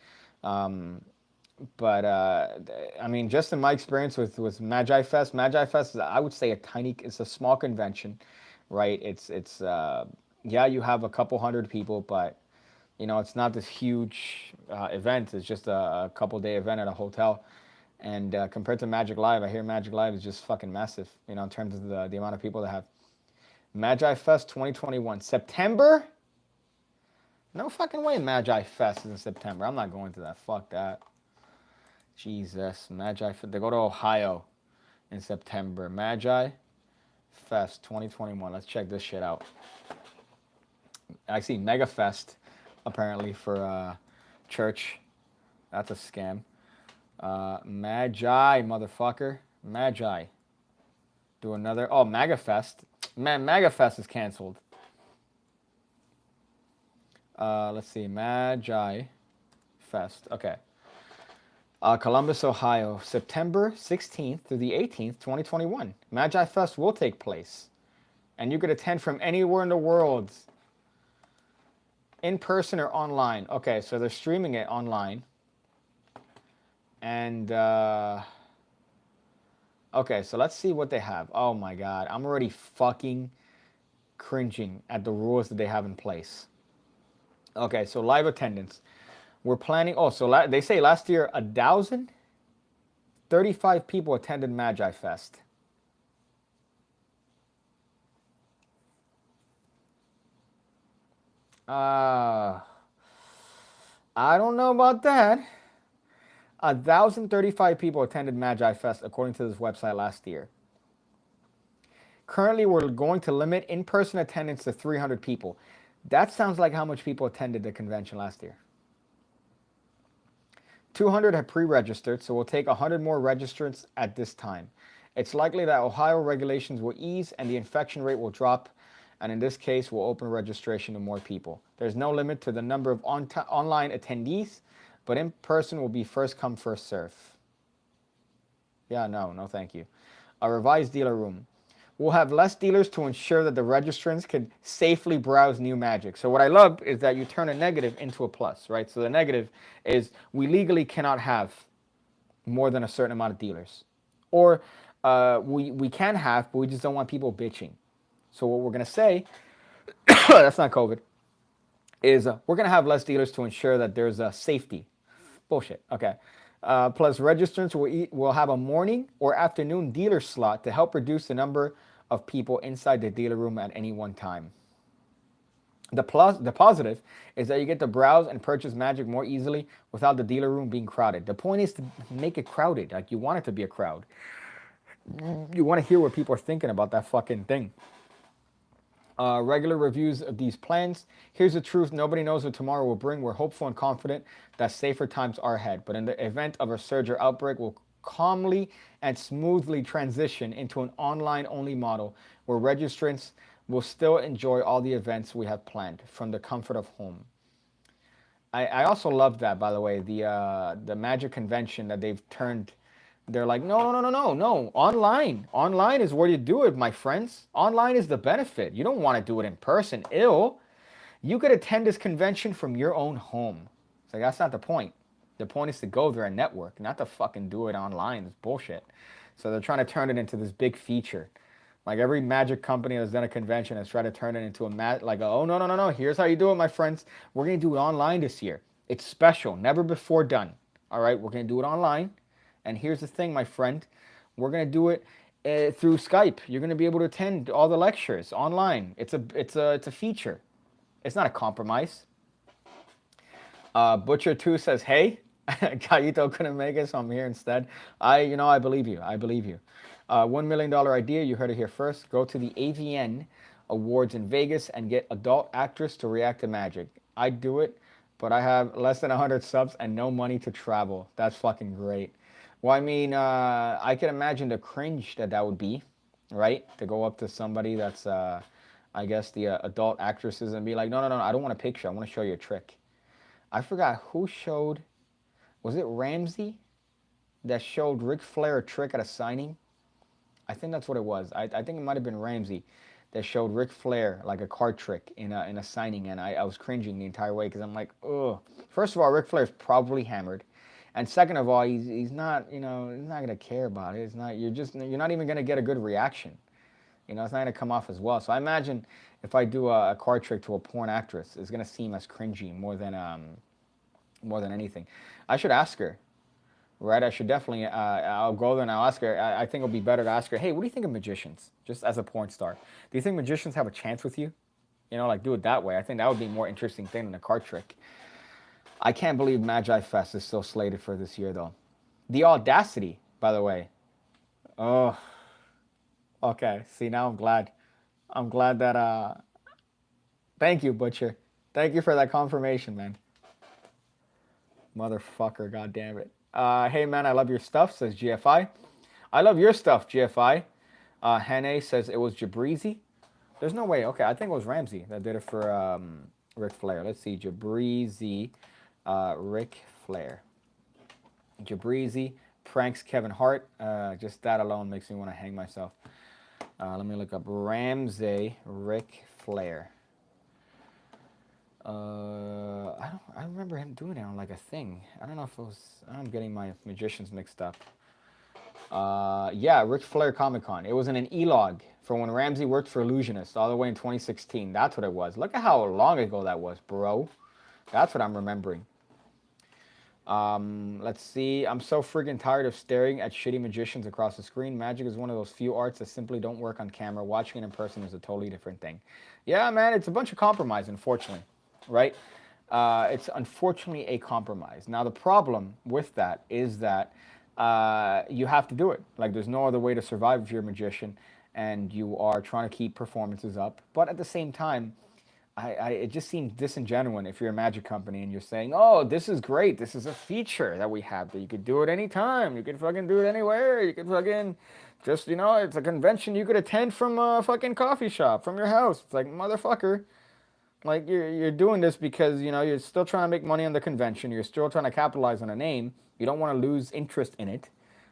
But I mean, just in my experience with Magi Fest is, I would say, it's a small convention, right? It's yeah, you have a couple hundred people, but it's not this huge event. It's just a couple day event at a hotel. And compared to Magic Live, I hear Magic Live is just fucking massive, in terms of the amount of people that have. Magi Fest 2021, September? No fucking way Magi Fest is in September. I'm not going to that. Fuck that. Jesus, Magi Fest. They go to Ohio in September. Magi Fest 2021. Let's check this shit out. I see Mega Fest, apparently, for church. That's a scam. Magi, motherfucker. Magi. Do another. Oh, MagaFest. Man, MagaFest is canceled. Let's see. Magi Fest. Okay. Columbus, Ohio. September 16th through the 18th, 2021. Magi Fest will take place. And you could attend from anywhere in the world. In person or online. Okay, so they're streaming it online. And Okay, so let's see what they have. Oh my god, I'm already fucking cringing at the rules that they have in place. Okay, so live attendance. We're planning. Oh, so they say last year 1,035 people attended Magi Fest. Uh, I don't know about that. 1,035 people attended Magi Fest according to this website last year. Currently, we're going to limit in-person attendance to 300 people. That sounds like how much people attended the convention last year. 200 have pre-registered, so we'll take 100 more registrants at this time. It's likely that Ohio regulations will ease and the infection rate will drop, and in this case, we'll open registration to more people. There's no limit to the number of online attendees, but in person will be first come, first serve. Yeah, no, thank you. A revised dealer room. We'll have less dealers to ensure that the registrants can safely browse new magic. So what I love is that you turn a negative into a plus, right? So the negative is we legally cannot have more than a certain amount of dealers. Or we can have, but we just don't want people bitching. So what we're going to say, that's not COVID, is we're going to have less dealers to ensure that there's safety. Bullshit. Okay. Plus, registrants will have a morning or afternoon dealer slot to help reduce the number of people inside the dealer room at any one time. The positive is that you get to browse and purchase magic more easily without the dealer room being crowded. The point is to make it crowded. Like, you want it to be a crowd. You want to hear what people are thinking about that fucking thing. Regular reviews of these plans. Here's the truth. Nobody knows what tomorrow will bring. We're hopeful and confident that safer times are ahead. But in the event of a surge or outbreak, we'll calmly and smoothly transition into an online-only model where registrants will still enjoy all the events we have planned from the comfort of home. I also love that, by the way, the Magic convention that they've turned. They're like, no. Online is where you do it, my friends. Online is the benefit. You don't want to do it in person. You could attend this convention from your own home. It's like, that's not the point. The point is to go there and network, not to fucking do it online. It's bullshit. So they're trying to turn it into this big feature. Like every magic company that's done a convention has tried to turn it into oh no. Here's how you do it, my friends. We're gonna do it online this year. It's special, never before done. All right, we're gonna do it online. And here's the thing, my friend. We're gonna do it through Skype. You're gonna be able to attend all the lectures online. It's a feature. It's not a compromise. Butcher2 says, hey, Kaito couldn't make it, so I'm here instead. I believe you. I believe you. $1 million idea. You heard it here first. Go to the AVN Awards in Vegas and get adult actress to react to magic. I'd do it, but I have less than 100 subs and no money to travel. That's fucking great. Well, I mean, I can imagine the cringe that would be, right? To go up to somebody that's, I guess, the adult actresses and be like, no, I don't want a picture. I want to show you a trick. I forgot who showed, was it Ramsey that showed Ric Flair a trick at a signing? I think that's what it was. I think it might have been Ramsey that showed Ric Flair like a card trick in a signing, and I was cringing the entire way because I'm like, ugh. First of all, Ric Flair's probably hammered, and second of all, he's not he's not gonna care about it. It's not you're not even gonna get a good reaction. It's not gonna come off as well. So I imagine if I do a card trick to a porn actress, it's gonna seem as cringy more than anything. I should ask her. Right, I should definitely. I'll go there and I'll ask her. I think it'll be better to ask her. Hey, what do you think of magicians? Just as a porn star, do you think magicians have a chance with you? Like do it that way. I think that would be a more interesting thing than a card trick. I can't believe Magi Fest is still slated for this year, though. The audacity, by the way. Oh, okay. See, now I'm glad. I'm glad that. Thank you, Butcher. Thank you for that confirmation, man. Motherfucker, god damn it. Hey man, I love your stuff, says GFI. I love your stuff, GFI. Hannah says it was Jabrizi. There's no way. Okay, I think it was Ramsey that did it for Ric Flair. Let's see, Jabrizi, Ric Flair. Jabrizi pranks Kevin Hart. Just that alone makes me want to hang myself. Let me look up Ramsey, Ric Flair. I remember him doing it on like a thing. I don't know if it was. I'm getting my magicians mixed up. Yeah, Ric Flair Comic Con. It was in an e-log from when Ramsey worked for Illusionist all the way in 2016. That's what it was. Look at how long ago that was, bro. That's what I'm remembering. Let's see. I'm so friggin' tired of staring at shitty magicians across the screen. Magic is one of those few arts that simply don't work on camera. Watching it in person is a totally different thing. Yeah, man, it's a bunch of compromise, unfortunately, right? It's unfortunately a compromise. Now, the problem with that is that you have to do it. Like, there's no other way to survive if you're a magician and you are trying to keep performances up. But at the same time, it just seems disingenuous if you're a magic company and you're saying, "Oh, this is great. This is a feature that we have that you could do it anytime. You could fucking do it anywhere. You could fucking just, it's a convention you could attend from a fucking coffee shop from your house." It's like, motherfucker, like you're doing this because you're still trying to make money on the convention. You're still trying to capitalize on a name. You don't want to lose interest in it,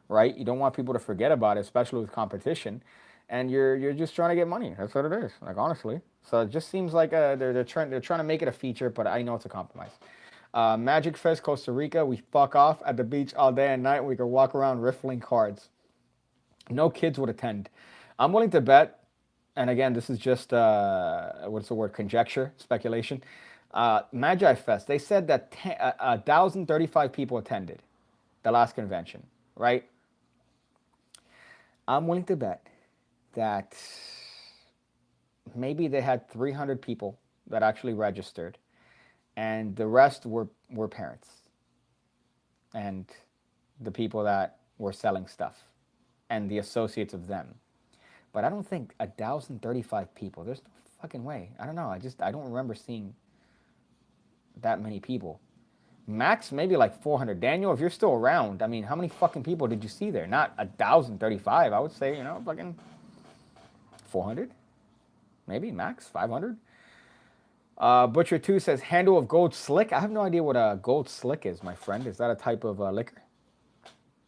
right? You don't want people to forget about it, especially with competition, and you're just trying to get money. That's what it is. Like, honestly, so it just seems like they're trying to make it a feature, but I know it's a compromise. Magic Fest Costa Rica. We fuck off at the beach all day and night. We could walk around riffling cards. No kids would attend. I'm willing to bet, and again, this is just what's the word? Conjecture, speculation. Magi Fest. They said that 1,035 people attended the last convention, right? I'm willing to bet that maybe they had 300 people that actually registered, and the rest were parents and the people that were selling stuff and the associates of them. But I don't think 1,035 people. There's no fucking way. I don't know. I don't remember seeing that many people. Max, maybe like 400. Daniel, if you're still around, I mean, how many fucking people did you see there? Not 1,035. I would say, fucking 400, maybe max 500. Butcher 2 says handle of gold slick. I have no idea what a gold slick is, my friend. Is that a type of liquor?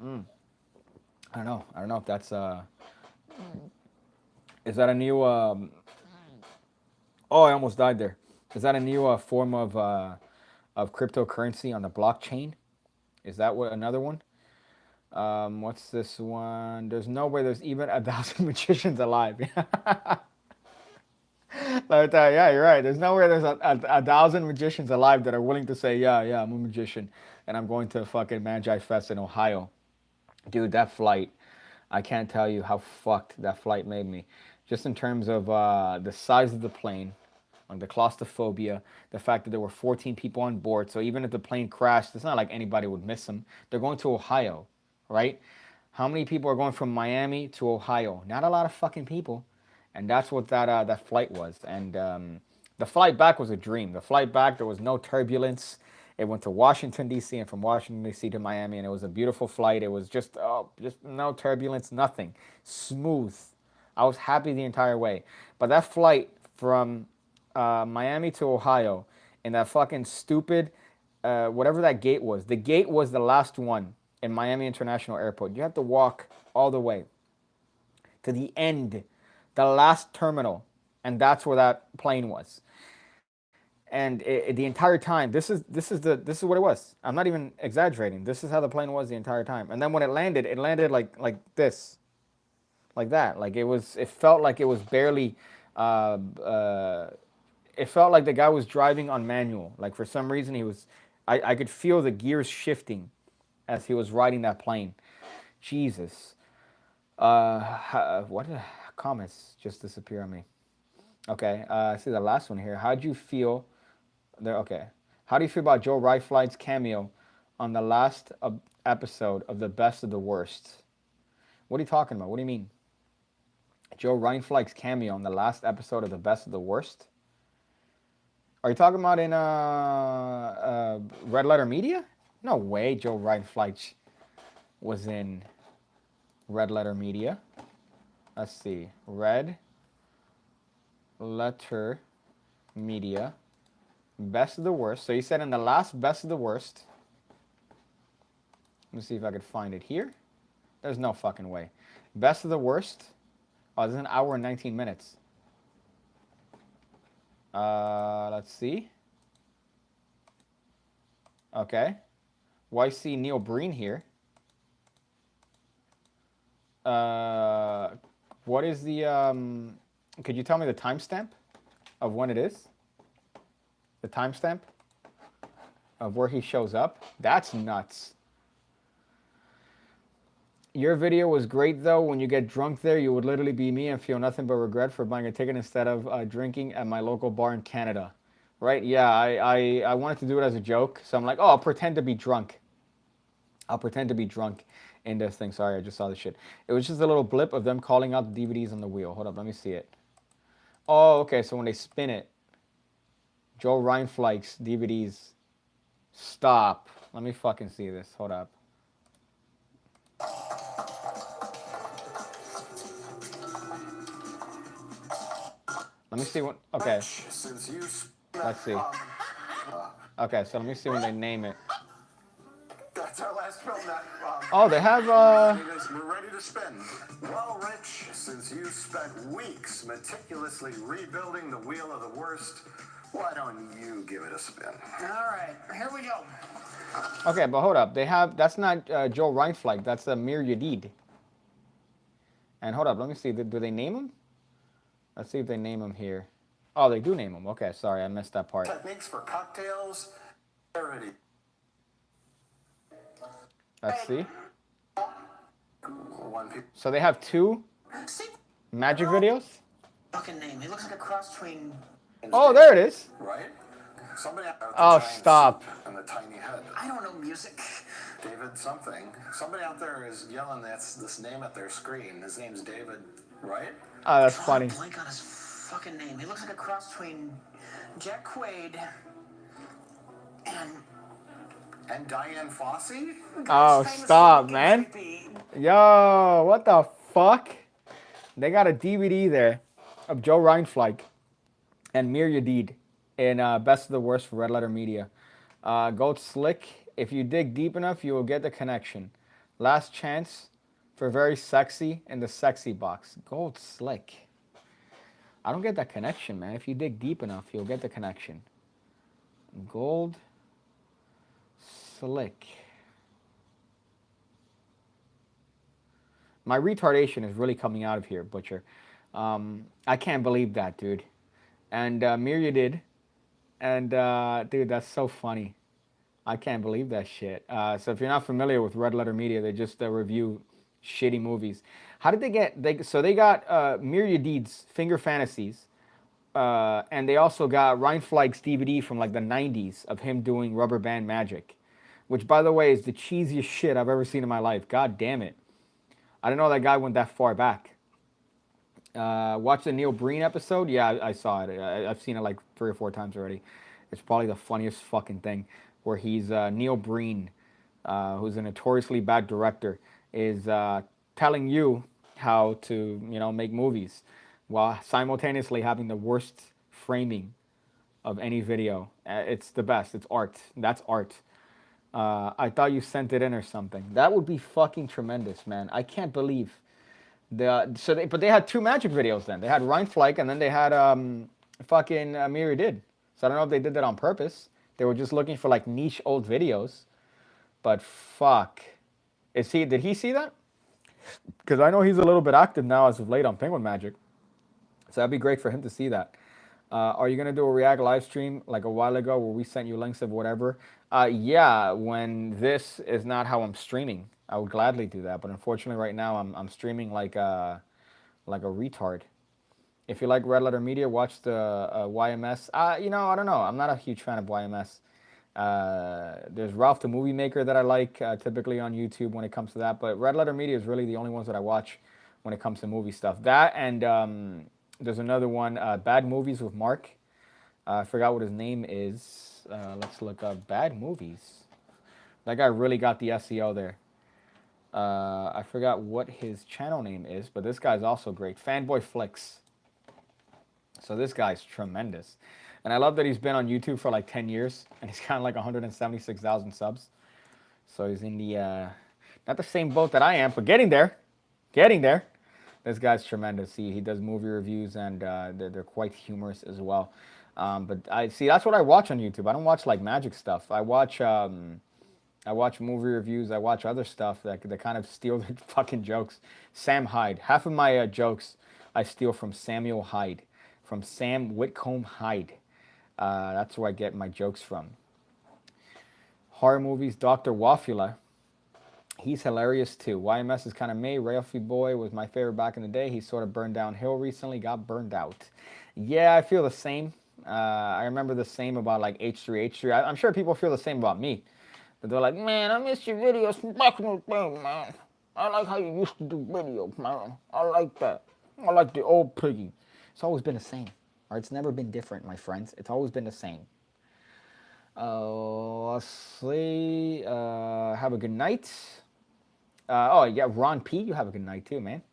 I don't know. I don't know if that's is that a new oh, I almost died there. Is that a new form of cryptocurrency on the blockchain? Is that what another one? What's this one? There's no way there's even 1,000 magicians alive. Like, yeah, you're right. There's nowhere there's a 1,000 magicians alive that are willing to say, yeah, I'm a magician and I'm going to fucking Magi Fest in Ohio. Dude, that flight, I can't tell you how fucked that flight made me. Just in terms of the size of the plane, like the claustrophobia, the fact that there were 14 people on board. So even if the plane crashed, it's not like anybody would miss them. They're going to Ohio, right? How many people are going from Miami to Ohio? Not a lot of fucking people. And that's what that flight was. And the flight back was a dream. The flight back, there was no turbulence. It went to Washington, D.C., and from Washington, D.C. to Miami, and it was a beautiful flight. It was just no turbulence, nothing. Smooth. I was happy the entire way. But that flight from Miami to Ohio in that fucking stupid, whatever that gate was, the gate was the last one in Miami International Airport. You have to walk all the way to the end, the last terminal, and that's where that plane was. And the entire time, this is what it was. I'm not even exaggerating. This is how the plane was the entire time. And then when it landed like this, like that. Like it felt like it was barely. It felt like the guy was driving on manual. Like for some reason he was. I could feel the gears shifting as he was riding that plane. Jesus. What comments just disappear on me? Okay, I see the last one here. How'd you feel? There. Okay. How do you feel about Joe Riflight's cameo on the last episode of the Best of the Worst? What are you talking about? What do you mean? Joe Riflight's cameo on the last episode of the Best of the Worst? Are you talking about in Red Letter Media? No way. Joe Riflight was in Red Letter Media. Let's see. Red Letter Media. Best of the Worst. So you said in the last Best of the Worst. Let me see if I could find it here. There's no fucking way. Best of the Worst. Oh, this is an hour and 19 minutes. Let's see. Okay. Why see Neil Breen here? Uh, what is the could you tell me the timestamp of when it is? The timestamp of where he shows up? That's nuts. Your video was great though. When you get drunk there, you would literally be me and feel nothing but regret for buying a ticket instead of drinking at my local bar in Canada. Right? Yeah, I wanted to do it as a joke. So I'm like, oh, I'll pretend to be drunk. I'll pretend to be drunk in this thing. Sorry, I just saw the shit. It was just a little blip of them calling out the DVDs on the wheel. Hold up, let me see it. Oh, okay, so when they spin it, Joe Reinfleight's DVDs. Stop. Let me fucking see this. Hold up. Let me see what. Okay. Let's see. Okay, so let me see when they name it. That's our last film. That. Oh, they have. We're ready to spin. Well, Rich, since you spent weeks meticulously rebuilding the wheel of the worst, why don't you give it a spin? All right, here we go. Okay, but hold up. They have. That's not Joe Reinflight. That's Amir Yadid. And hold up. Let me see. Do they name him? Let's see if they name him here. Oh, they do name him. Okay, sorry, I missed that part. Techniques for cocktails. Charity. Let's see. One people. So they have two See? magic videos? Fucking name. He looks like a cross between. Oh, there it is. Right? Somebody out there with Oh, the giant stop. soup and the tiny head. I don't know music. David something. Somebody out there is yelling this name at their screen. His name's David, right? Oh, that's Drawing a funny. blank on his fucking name. He looks like a cross between Jack Quaid and. And Diane Fossey? Oh, famous stop, looking man. creepy. Yo, what the fuck? They got a DVD there of Joe Reinfleig and Mir Yadid in Best of the Worst for Red Letter Media. Goat Slick, if you dig deep enough, you will get the connection. Last chance for Very Sexy in the Sexy Box. Gold Slick. I don't get that connection, man. If you dig deep enough, you'll get the connection. Gold Slick. My retardation is really coming out of here, Butcher. I can't believe that, dude. And Miria did. And, dude, that's so funny. I can't believe that shit. So if you're not familiar with Red Letter Media, they just review shitty movies. How did they get... So they got Miria Deed's Finger Fantasies. And they also got Reinfleig's DVD from like the 90s of him doing Rubber Band Magic. Which, by the way, is the cheesiest shit I've ever seen in my life. God damn it. I didn't know that guy went that far back. Watch the Neil Breen episode? Yeah, I saw it. I've seen it like 3 or 4 times already. It's probably the funniest fucking thing. Where he's Neil Breen, who's a notoriously bad director, is telling you how to, make movies while simultaneously having the worst framing of any video. It's the best. It's art. That's art. I thought you sent it in or something. That would be fucking tremendous, man. I can't believe but they had 2 magic videos then. They had Reinfleig and then they had fucking Miri did. So I don't know if they did that on purpose. They were just looking for like niche old videos. But fuck. Did he see that? Because I know he's a little bit active now as of late on Penguin Magic. So that'd be great for him to see that. Are you going to do a React live stream like a while ago where we sent you links of whatever? Yeah, when this is not how I'm streaming, I would gladly do that. But unfortunately right now I'm streaming like a retard. If you like Red Letter Media, watch the YMS. I don't know. I'm not a huge fan of YMS. There's Ralph the Movie Maker that I like typically on YouTube when it comes to that. But Red Letter Media is really the only ones that I watch when it comes to movie stuff. That and... there's another one, Bad Movies with Mark. I forgot what his name is. Let's look up Bad Movies. That guy really got the SEO there. I forgot what his channel name is, but this guy's also great. Fanboy Flicks. So this guy's tremendous. And I love that he's been on YouTube for like 10 years, and he's got like 176,000 subs. So he's in the, not the same boat that I am, but getting there. Getting there. This guy's tremendous. He does movie reviews, and they're quite humorous as well. But that's what I watch on YouTube. I don't watch like magic stuff. I watch I watch movie reviews. I watch other stuff that kind of steal the fucking jokes. Sam Hyde. Half of my jokes I steal from Samuel Hyde, from Sam Whitcomb Hyde. That's where I get my jokes from. Horror movies. Dr. Wafula. He's hilarious too. YMS is kind of me. Ralphie Boy was my favorite back in the day. He sort of burned downhill recently. Got burned out. Yeah, I feel the same. I remember the same about like H3H3. I'm sure people feel the same about me. But they're like, man, I miss your videos from back in the day, man. I like how you used to do videos, man. I like that. I like the old piggy. It's always been the same. Or it's never been different, my friends. It's always been the same. Let's see. Have a good night. Oh, yeah, Ron P, you have a good night too, man.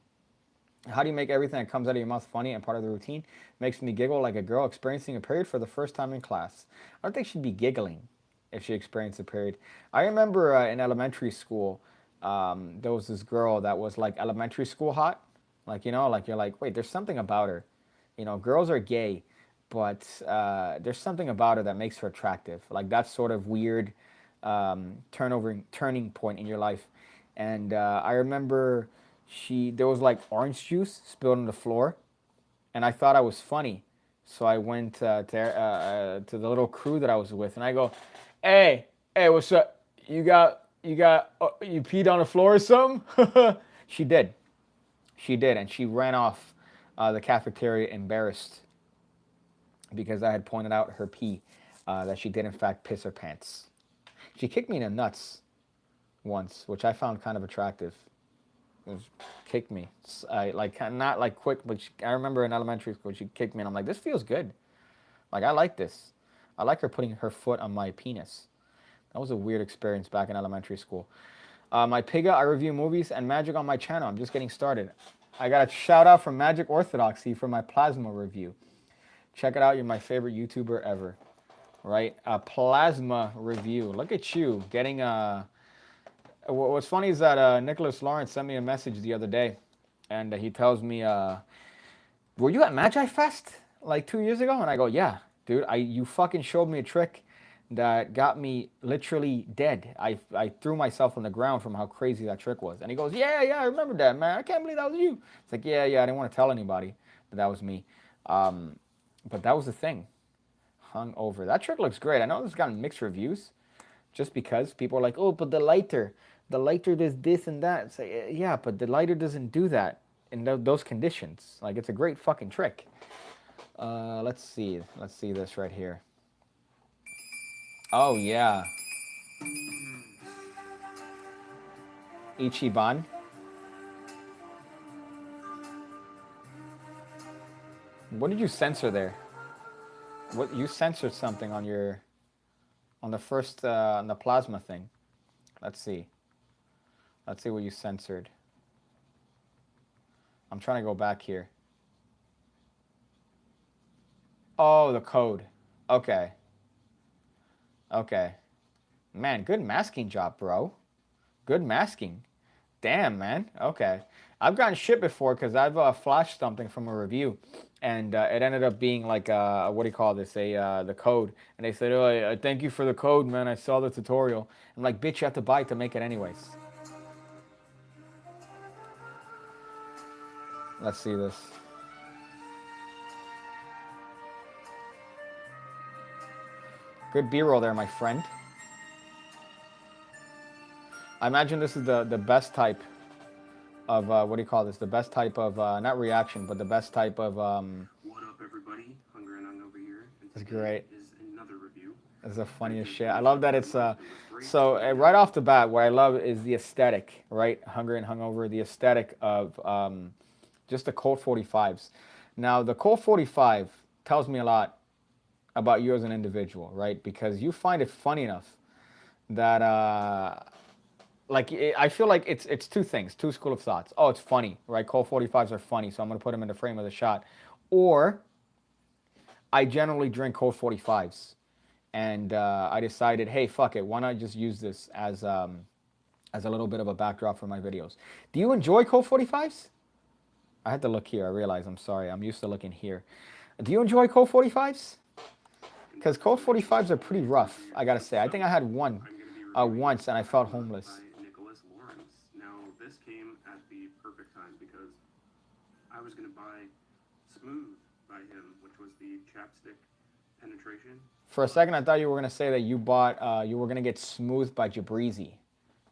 How do you make everything that comes out of your mouth funny and part of the routine? Makes me giggle like a girl experiencing a period for the first time in class. I don't think she'd be giggling if she experienced a period. I remember in elementary school, there was this girl that was like elementary school hot. Like, you know, like you're like, wait, there's something about her. You know, girls are gay, but there's something about her that makes her attractive. Like that sort of weird turning point in your life. And I remember there was like orange juice spilled on the floor, and I thought I was funny. So I went to the little crew that I was with, and I go, hey, what's up? You peed on the floor or something? She did, and she ran off the cafeteria embarrassed because I had pointed out her pee, that she did in fact piss her pants. She kicked me in the nuts once, which I found kind of attractive. Kicked me. I like not like quick, but I remember in elementary school she kicked me, and I'm like, this feels good. Like I like this. I like her putting her foot on my penis. That was a weird experience back in elementary school. My Piga, I review movies and magic on my channel. I'm just getting started. I got a shout out from Magic Orthodoxy for my plasma review. Check it out. You're my favorite YouTuber ever. Right? A plasma review. Look at you getting a. What's funny is that Nicholas Lawrence sent me a message the other day, and he tells me, "Were you at Magi Fest like 2 years ago?" And I go, "Yeah, dude. You fucking showed me a trick that got me literally dead. I threw myself on the ground from how crazy that trick was." And he goes, "Yeah, I remember that, man. I can't believe that was you." It's like, yeah. I didn't want to tell anybody that was me, but that was the thing. Hung over. That trick looks great. I know this has gotten mixed reviews, just because people are like, "Oh, but the lighter does this and that." It's like, yeah, but the lighter doesn't do that in those conditions. Like, it's a great fucking trick. Let's see this right here. Oh yeah, Ichiban. What did you censor there? What, you censored something on the first on the plasma thing. Let's see what you censored. I'm trying to go back here. Oh, the code. Okay. Man, good masking job, bro. Good masking. Damn, man. Okay. I've gotten shit before because I've flashed something from a review, and it ended up being like what do you call this? The code, and they said, "Oh, I thank you for the code, man. I saw the tutorial." I'm like, "Bitch, you have to buy it to make it anyways." Let's see this. Good B-roll there, my friend. I imagine this is the best type of what do you call this? The best type of not reaction, but the best type of What up, everybody? Hungry and Hung over here. It's great. Is another review. It's the funniest shit. I love that it's so right off the bat, what I love is the aesthetic, right? Hungry and Hungover, the aesthetic of just the Colt 45s. Now, the Colt 45 tells me a lot about you as an individual, right? Because you find it funny enough that I feel like it's two things, two school of thoughts. Oh, it's funny, right? Colt 45s are funny, so I'm going to put them in the frame of the shot. Or I generally drink Colt 45s, and I decided, hey, fuck it, why not just use this as a little bit of a backdrop for my videos. Do you enjoy Colt 45s? I had to look here. I realized. I'm sorry. I'm used to looking here. Do you enjoy Colt 45s? Because Colt 45s are pretty rough, I gotta say. I think I had one once, and I felt homeless. By Nicholas Lawrence. Now, this came at the perfect time because I was going to buy Smooth by him, which was the chapstick penetration. For a second, I thought you were gonna say that you were gonna get Smooth by Jabrizi,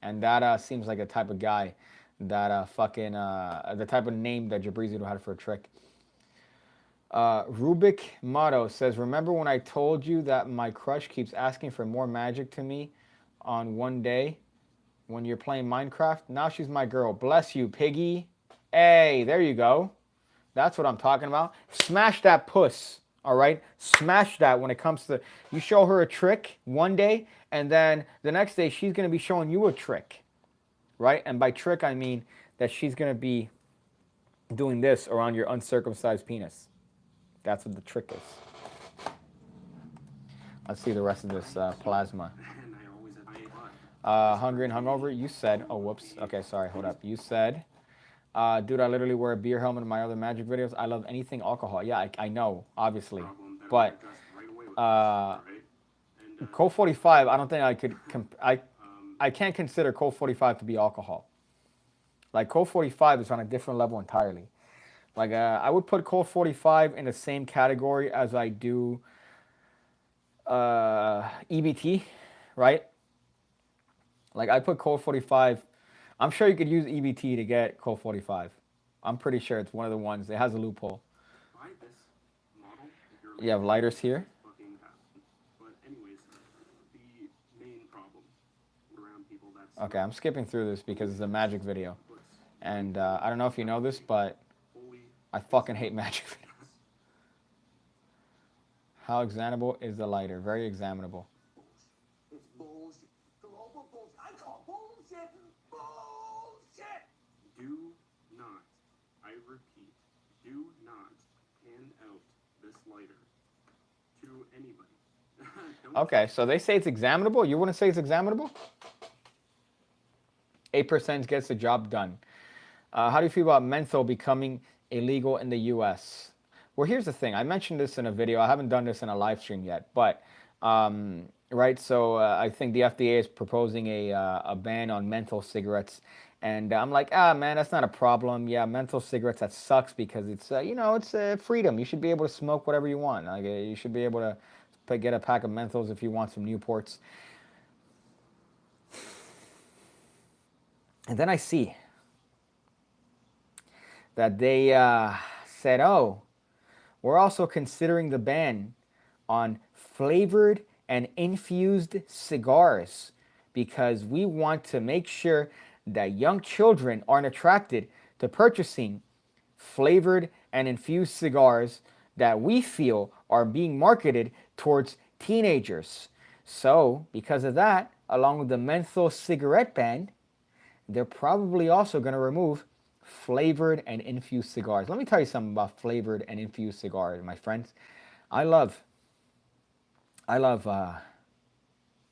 and that seems like the type of guy that the type of name that Jabrizi would have for a trick. Rubik Motto says, remember when I told you that my crush keeps asking for more magic to me on one day when you're playing Minecraft? Now she's my girl. Bless you, Piggy. Hey, there you go. That's what I'm talking about. Smash that puss, all right? Smash that when it comes to, you show her a trick one day, and then the next day she's going to be showing you a trick, right? And by trick, I mean that she's going to be doing this around your uncircumcised penis. That's what the trick is. Let's see the rest of this plasma. And I always have my butt. Hungry and hungover, you said, oh, whoops. Okay, sorry, hold up. You said, dude, I literally wear a beer helmet in my other magic videos. I love anything alcohol. Yeah, I know, obviously. But Code 45, I don't think I could, I can't consider Code 45 to be alcohol. Like, Code 45 is on a different level entirely. Like, I would put Code 45 in the same category as I do EBT, right? Like, I put Code 45. I'm sure you could use EBT to get Code 45. I'm pretty sure it's one of the ones. It has a loophole. Buy this model if you're You have lighters here. fucking happen. But anyways, the main problem around people that's Okay, I'm skipping through this because it's a magic video. And I don't know if you know this, but fully I fucking hate magic videos. How examinable is the lighter? Very examinable. It's bullshit. Global bullshit. I call bullshit. Bullshit. do not, I repeat, do not hand out this lighter to anybody. Don't Okay, so they say it's examinable. You wouldn't say it's examinable? 8% gets the job done. How do you feel about menthol becoming illegal in the U.S.? Well, here's the thing. I mentioned this in a video. I haven't done this in a live stream yet, but right. So I think the FDA is proposing a ban on menthol cigarettes, and I'm like, man, that's not a problem. Yeah, menthol cigarettes, that sucks because it's it's freedom. You should be able to smoke whatever you want. Like you should be able to get a pack of menthols if you want some Newports. And then I see that they said, oh, we're also considering the ban on flavored and infused cigars because we want to make sure that young children aren't attracted to purchasing flavored and infused cigars that we feel are being marketed towards teenagers. So, because of that, along with the menthol cigarette ban, they're probably also going to remove flavored and infused cigars. Let me tell you something about flavored and infused cigars, my friends. I love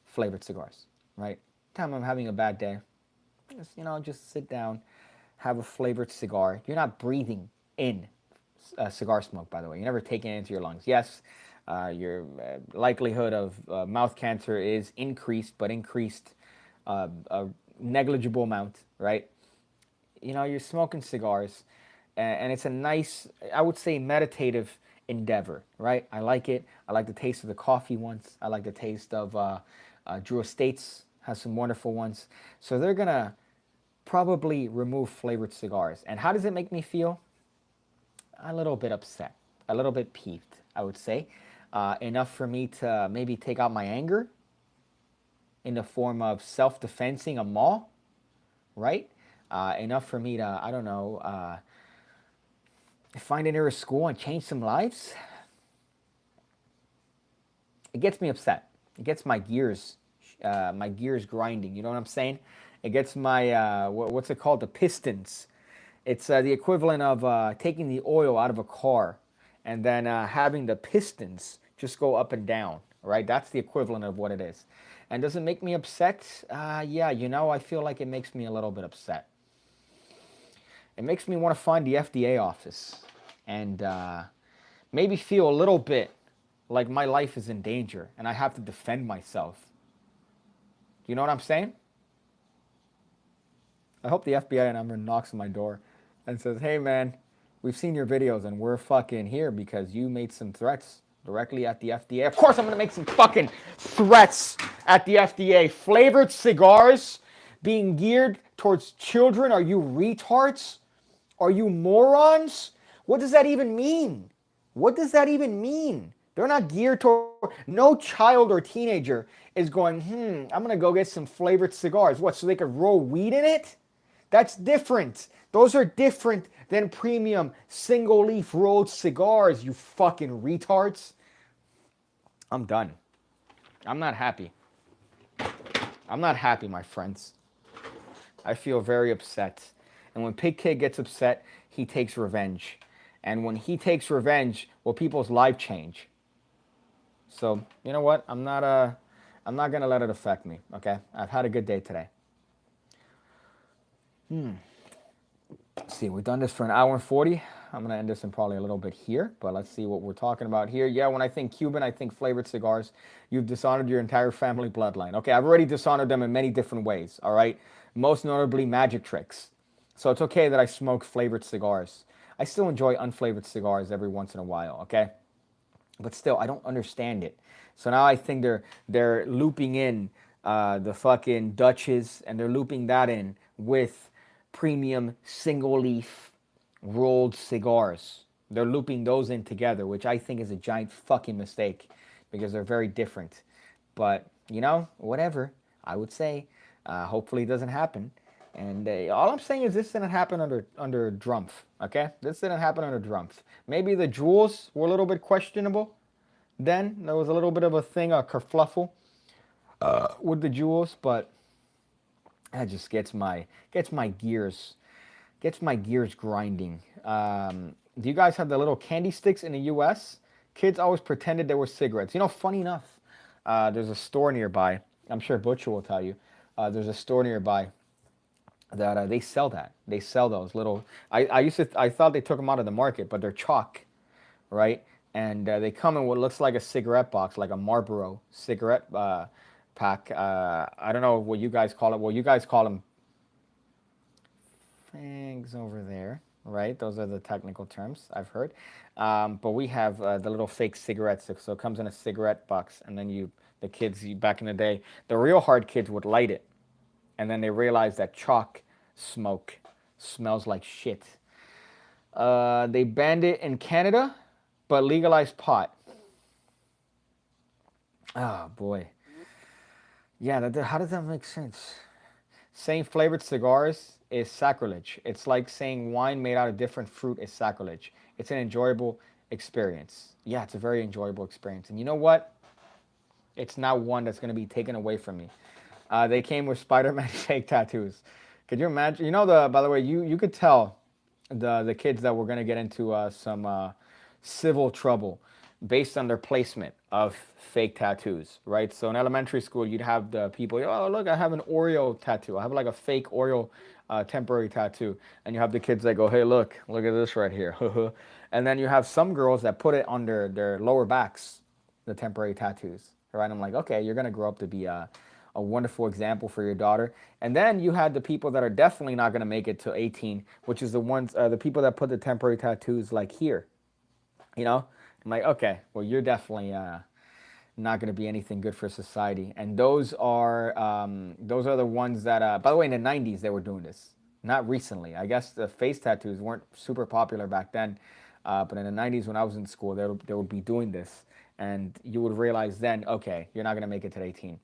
flavored cigars, right? Time I'm having a bad day, just sit down, have a flavored cigar. You're not breathing in cigar smoke, by the way. You're never taking it into your lungs. Yes, your likelihood of mouth cancer is increased, but increased a negligible amount, right? You're smoking cigars, and it's a nice, I would say, meditative endeavor, right? I like it. I like the taste of the coffee ones. I like the taste of Drew Estates has some wonderful ones. So they're going to probably remove flavored cigars. And how does it make me feel? A little bit upset, a little bit peeved, I would say. Enough for me to maybe take out my anger in the form of self-defensing a mall, right? Enough for me to, I don't know, find an nearest school and change some lives. It gets me upset. It gets my gears grinding. You know what I'm saying? It gets my, what's it called? The pistons. It's the equivalent of taking the oil out of a car and then having the pistons just go up and down, right? That's the equivalent of what it is. And does it make me upset? Yeah, I feel like it makes me a little bit upset. It makes me want to find the FDA office and maybe feel a little bit like my life is in danger and I have to defend myself. You know what I'm saying? I hope the FBI number knocks on my door and says, hey man, we've seen your videos and we're fucking here because you made some threats directly at the FDA. Of course I'm gonna make some fucking threats at the FDA. Flavored cigars being geared towards children. Are you retards? Are you morons? What does that even mean? What does that even mean? They're not geared toward, no child or teenager is going, I'm gonna go get some flavored cigars. What, so they could roll weed in it? That's different. Those are different than premium single leaf rolled cigars, you fucking retards. I'm done. I'm not happy. I'm not happy, my friends. I feel very upset. And when Pigcake gets upset, he takes revenge. And when he takes revenge, well, people's lives change. So, you know what? I'm not gonna let it affect me, okay? I've had a good day today. Let's see, we've done this for an hour and 40. I'm going to end this in probably a little bit here, but let's see what we're talking about here. Yeah, when I think Cuban, I think flavored cigars. You've dishonored your entire family bloodline. Okay, I've already dishonored them in many different ways, all right? Most notably magic tricks. So it's okay that I smoke flavored cigars. I still enjoy unflavored cigars every once in a while, okay? But still, I don't understand it. So now I think they're looping in the fucking Dutches, and they're looping that in with premium single leaf rolled cigars. They're looping those in together, which I think is a giant fucking mistake because they're very different. But, you know, whatever. I would say, hopefully it doesn't happen. And all I'm saying is this didn't happen under Drumpf, okay? This didn't happen under Drumpf. Maybe the jewels were a little bit questionable then. There was a little bit of a thing, a kerfluffle with the jewels, but that just gets my gears grinding. Do you guys have the little candy sticks in the U.S.? Kids always pretended they were cigarettes. You know, funny enough, there's a store nearby. I'm sure Butcher will tell you. There's a store nearby that they sell that. They sell those little. I thought they took them out of the market, but they're chalk, right? And they come in what looks like a cigarette box, like a Marlboro cigarette pack. I don't know what you guys call it. Well, you guys call them fangs over there, right? Those are the technical terms I've heard. But we have the little fake cigarettes. So it comes in a cigarette box, and then the kids, back in the day, the real hard kids would light it. And then they realized that chalk smoke smells like shit. They banned it in Canada, but legalized pot. Oh, boy. Yeah, how does that make sense? Saying flavored cigars is sacrilege. It's like saying wine made out of different fruit is sacrilege. It's an enjoyable experience. Yeah, it's a very enjoyable experience. And you know what? It's not one that's going to be taken away from me. They came with Spider-Man fake tattoos. Could you imagine? You know, by the way, you could tell the kids that were going to get into some civil trouble based on their placement of fake tattoos, right? So in elementary school, you'd have the people, oh, look, I have an Oreo tattoo. I have like a fake Oreo temporary tattoo. And you have the kids that go, hey, look at this right here. And then you have some girls that put it on their lower backs, the temporary tattoos, right? I'm like, okay, you're going to grow up to be a wonderful example for your daughter. And then you had the people that are definitely not going to make it to 18, which is the people that put the temporary tattoos like here, you know? I'm like, okay, well, you're definitely not going to be anything good for society. And those are the ones that, by the way, in the 90s, they were doing this. Not recently. I guess the face tattoos weren't super popular back then. But in the 90s, when I was in school, they would be doing this. And you would realize then, okay, you're not going to make it to 18.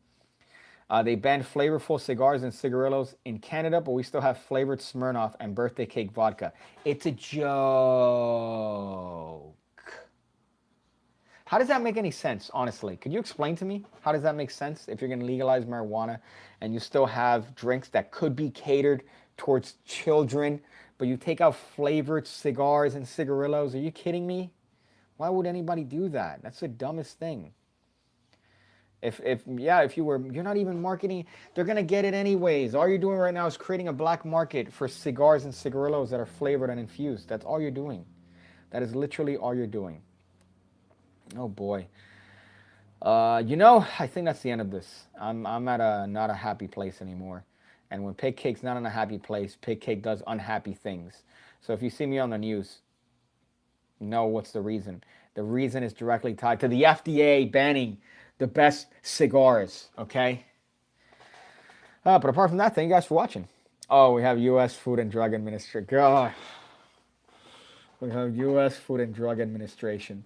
They banned flavorful cigars and cigarillos in Canada, but we still have flavored Smirnoff and birthday cake vodka. It's a joke. How does that make any sense, honestly? Could you explain to me? How does that make sense if you're going to legalize marijuana and you still have drinks that could be catered towards children, but you take out flavored cigars and cigarillos? Are you kidding me? Why would anybody do that? That's the dumbest thing. You're not even marketing, they're going to get it anyways. All you're doing right now is creating a black market for cigars and cigarillos that are flavored and infused. That's all you're doing. That is literally all you're doing. Oh boy. I think that's the end of this. I'm at a not a happy place anymore. And when Pigcake's not in a happy place, Pigcake does unhappy things. So if you see me on the news, know what's the reason. The reason is directly tied to the FDA banning the best cigars, okay? But apart from that, thank you guys for watching. Oh, we have U.S. Food and Drug Administration. God. We have U.S. Food and Drug Administration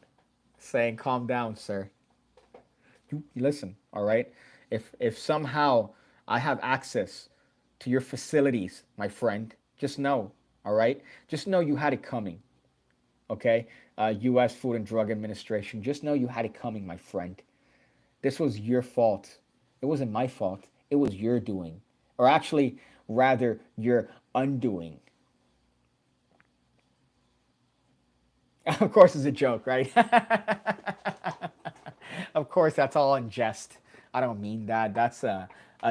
saying, calm down, sir. You listen, all right? If somehow I have access to your facilities, my friend, just know, all right? Just know you had it coming, okay? U.S. Food and Drug Administration, just know you had it coming, my friend. This was your fault. It wasn't my fault. It was your doing. Or actually, rather, your undoing. Of course, it's a joke, right? Of course, that's all in jest. I don't mean that. That's a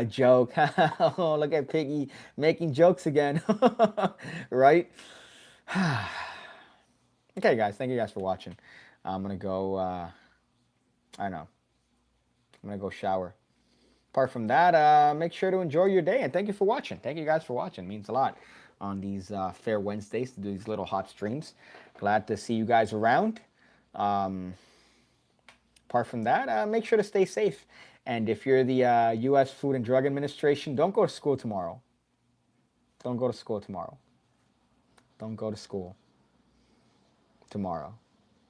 joke. Oh, look at Piggy making jokes again. Right? Okay, guys. Thank you guys for watching. I'm going to go, I know. I'm going to go shower. Apart from that, make sure to enjoy your day. And thank you for watching. Thank you guys for watching. It means a lot on these Fair Wednesdays to do these little hot streams. Glad to see you guys around. Apart from that, make sure to stay safe. And if you're the U.S. Food and Drug Administration, don't go to school tomorrow. Don't go to school tomorrow. Don't go to school tomorrow.